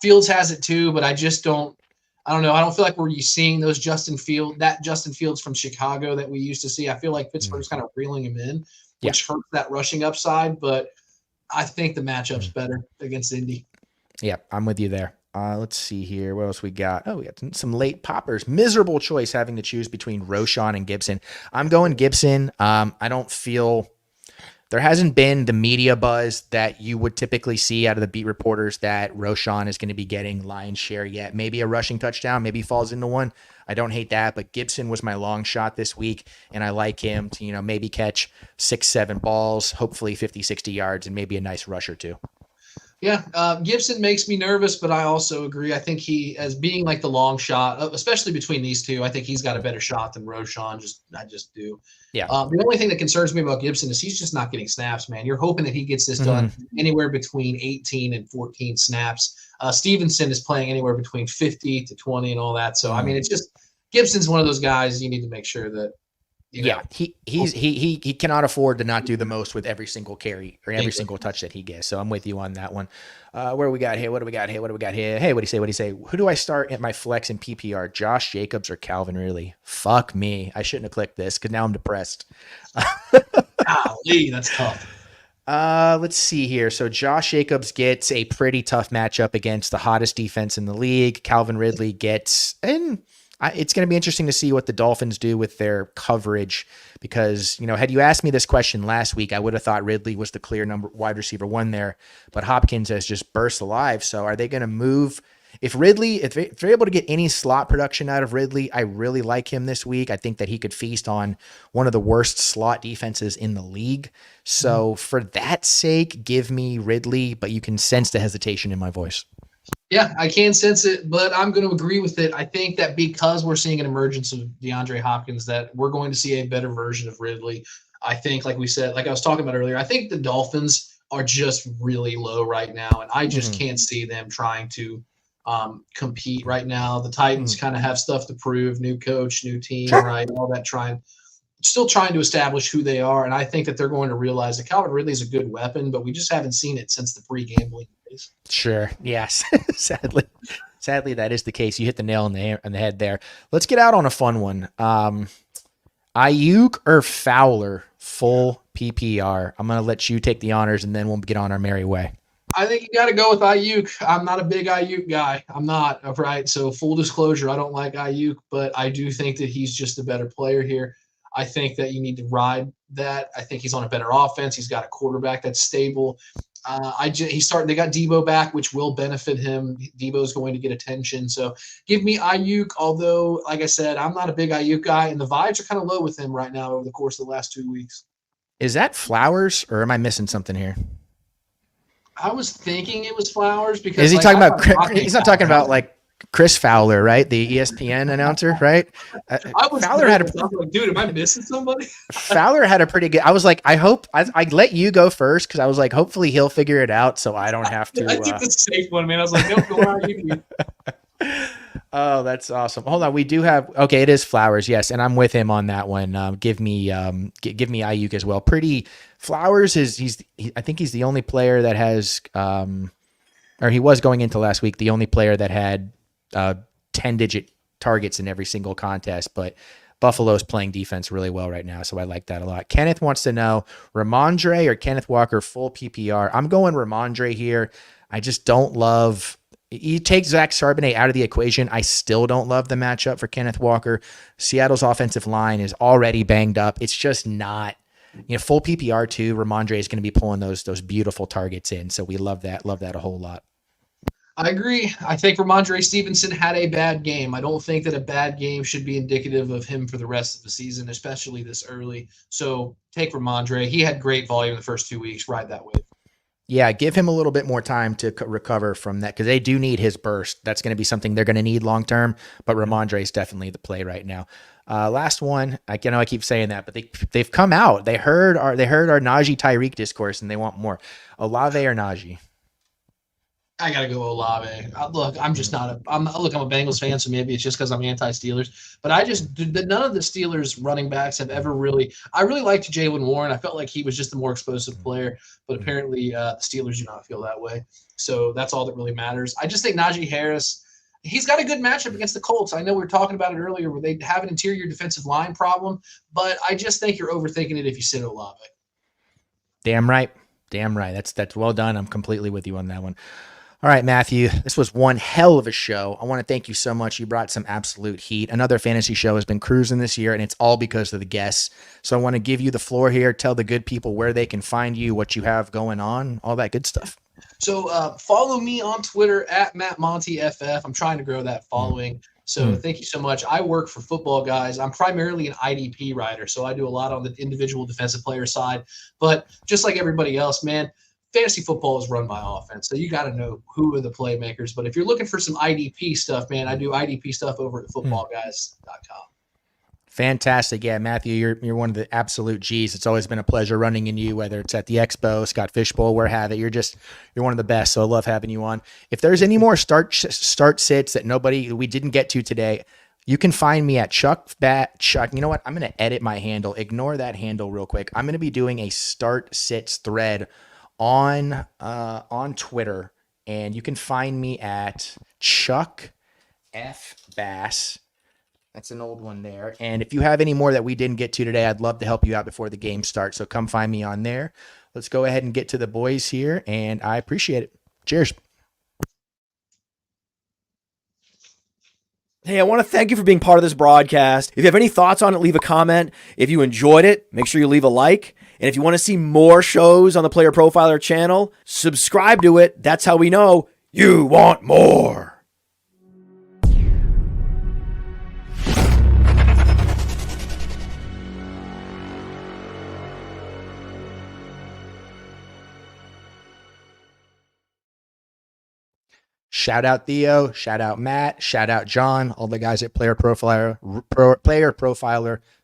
Fields has it too, but I just don't. I don't know. I don't feel like we're seeing those Justin Fields from Chicago that we used to see. I feel like Pittsburgh's kind of reeling him in, which hurts that rushing upside. But I think the matchup's better against Indy. Yeah, I'm with you there. Let's see here. What else we got? Oh, we got some late poppers. Miserable choice having to choose between Roschon and Gibson. I'm going Gibson. I don't feel there hasn't been the media buzz that you would typically see out of the beat reporters that Roschon is going to be getting lion's share yet. Maybe a rushing touchdown, maybe falls into one. I don't hate that, but Gibson was my long shot this week, and I like him to, maybe catch 6-7 balls, hopefully 50, 60 yards, and maybe a nice rush or two. Yeah, Gibson makes me nervous, but I also agree. I think he, as being like the long shot, especially between these two, I think he's got a better shot than Roschon. I just do. Yeah. The only thing that concerns me about Gibson is he's just not getting snaps, man. You're hoping that he gets this done anywhere between 18 and 14 snaps. Stevenson is playing anywhere between 50 to 20 and all that. So, I mean, it's just Gibson's one of those guys you need to make sure that, he cannot afford to not do the most with every single carry or every single touch that he gets. So I'm with you on that one. Where we got here? What do we got here? Hey, what do you say? Who do I start at my flex in PPR? Josh Jacobs or Calvin Ridley? Fuck me. I shouldn't have clicked this because now I'm depressed. Golly, that's tough. Let's see here. So Josh Jacobs gets a pretty tough matchup against the hottest defense in the league. Calvin Ridley gets it's going to be interesting to see what the Dolphins do with their coverage because, had you asked me this question last week, I would have thought Ridley was the clear wide receiver one there, but Hopkins has just burst alive. So are they going to move? If they're able to get any slot production out of Ridley, I really like him this week. I think that he could feast on one of the worst slot defenses in the league. So for that sake, give me Ridley, but you can sense the hesitation in my voice. Yeah, I can sense it, but I'm going to agree with it. I think that because we're seeing an emergence of DeAndre Hopkins, that we're going to see a better version of Ridley. I think, like we said, like I was talking about earlier, I think the Dolphins are just really low right now, and I just can't see them trying to compete right now. The Titans kind of have stuff to prove, new coach, new team, right? All that still trying to establish who they are, and I think that they're going to realize that Calvin Ridley is a good weapon, but we just haven't seen it since the pre-gambling days. Sure. Yes. Sadly, that is the case. You hit the nail on the head there. Let's get out on a fun one. Ayuk or Fowler, full PPR. I'm going to let you take the honors, and then we'll get on our merry way. I think you got to go with Ayuk. I'm not a big Ayuk guy. I'm not, right? So full disclosure, I don't like Ayuk, but I do think that he's just a better player here. I think that you need to ride that. I think he's on a better offense. He's got a quarterback that's stable. They got Debo back, which will benefit him. Debo's going to get attention. So give me Ayuk, although, like I said, I'm not a big Ayuk guy, and the vibes are kind of low with him right now over the course of the last 2 weeks. Is that Flowers, or am I missing something here? I was thinking it was Flowers because is he talking about? He's not talking about like Chris Fowler, right? The ESPN announcer, right? Fowler had dude, am I missing somebody? Fowler had a pretty good. I was like, I hope I let you go first because I was like, hopefully he'll figure it out, so I don't have to. I took the safe one, man. I was like, no, go on, you. Oh, that's awesome. Hold on, we do have. Okay, it is Flowers, yes, and I'm with him on that one. Give me Ayuk as well. Flowers is I think he's the only player that has, or he was going into last week, the only player that had 10-digit targets in every single contest, but Buffalo's playing defense really well right now, so I like that a lot. Kenneth wants to know, Ramondre or Kenneth Walker full PPR? I'm going Ramondre here. I just don't love... You take Zach Charbonnet out of the equation, I still don't love the matchup for Kenneth Walker. Seattle's offensive line is already banged up. It's just not full PPR too. Ramondre is going to be pulling those beautiful targets in. So we love that a whole lot. I agree. I think Ramondre Stevenson had a bad game. I don't think that a bad game should be indicative of him for the rest of the season, especially this early. So take Ramondre. He had great volume the first 2 weeks. Ride that wave. Yeah, give him a little bit more time to recover from that because they do need his burst. That's going to be something they're going to need long term. But Ramondre is definitely the play right now. Last one, I keep saying that, but they've come out. They heard our Najee Tyreek discourse and they want more. Olave or Najee? I gotta go Olave. Look, I'm a Bengals fan, so maybe it's just because I'm anti-Steelers. But none of the Steelers running backs have ever really. I really liked Jaylen Warren. I felt like he was just the more explosive player, but apparently the Steelers do not feel that way. So that's all that really matters. I just think Najee Harris. He's got a good matchup against the Colts. I know we were talking about it earlier, where they have an interior defensive line problem, but I just think you're overthinking it if you sit Olave. Damn right. That's well done. I'm completely with you on that one. All right, Matthew, this was one hell of a show. I want to thank you so much. You brought some absolute heat. Another fantasy show has been cruising this year, and it's all because of the guests. So I want to give you the floor here. Tell the good people where they can find you, what you have going on, all that good stuff. So follow me on Twitter at MattMontyFF. I'm trying to grow that following. So thank you so much. I work for Football Guys. I'm primarily an IDP writer, so I do a lot on the individual defensive player side. But just like everybody else, man, fantasy football is run by offense, so you got to know who are the playmakers. But if you're looking for some IDP stuff, man, I do IDP stuff over at footballguys.com. Fantastic. Yeah, Matthew, you're one of the absolute G's. It's always been a pleasure running into you, whether it's at the Expo, Scott Fishbowl, where have it. You're one of the best, so I love having you on. If there's any more start sits that we didn't get to today, you can find me at Chuck. You know what? I'm going to edit my handle. Ignore that handle real quick. I'm going to be doing a start sits thread on Twitter, and you can find me at Chuck F Bass. That's an old one there. And if you have any more that we didn't get to today, I'd love to help you out before the game starts. So come find me on there. Let's go ahead and get to the boys here, and I appreciate it. Cheers. Hey, I want to thank you for being part of this broadcast. If you have any thoughts on it, leave a comment. If you enjoyed it, make sure you leave a like. And if you want to see more shows on the Player Profiler channel, subscribe to it. That's how we know you want more. Shout out Theo, shout out Matt, shout out John, all the guys at Player Profiler,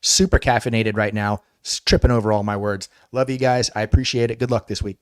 super caffeinated right now, tripping over all my words. Love you guys. I appreciate it. Good luck this week.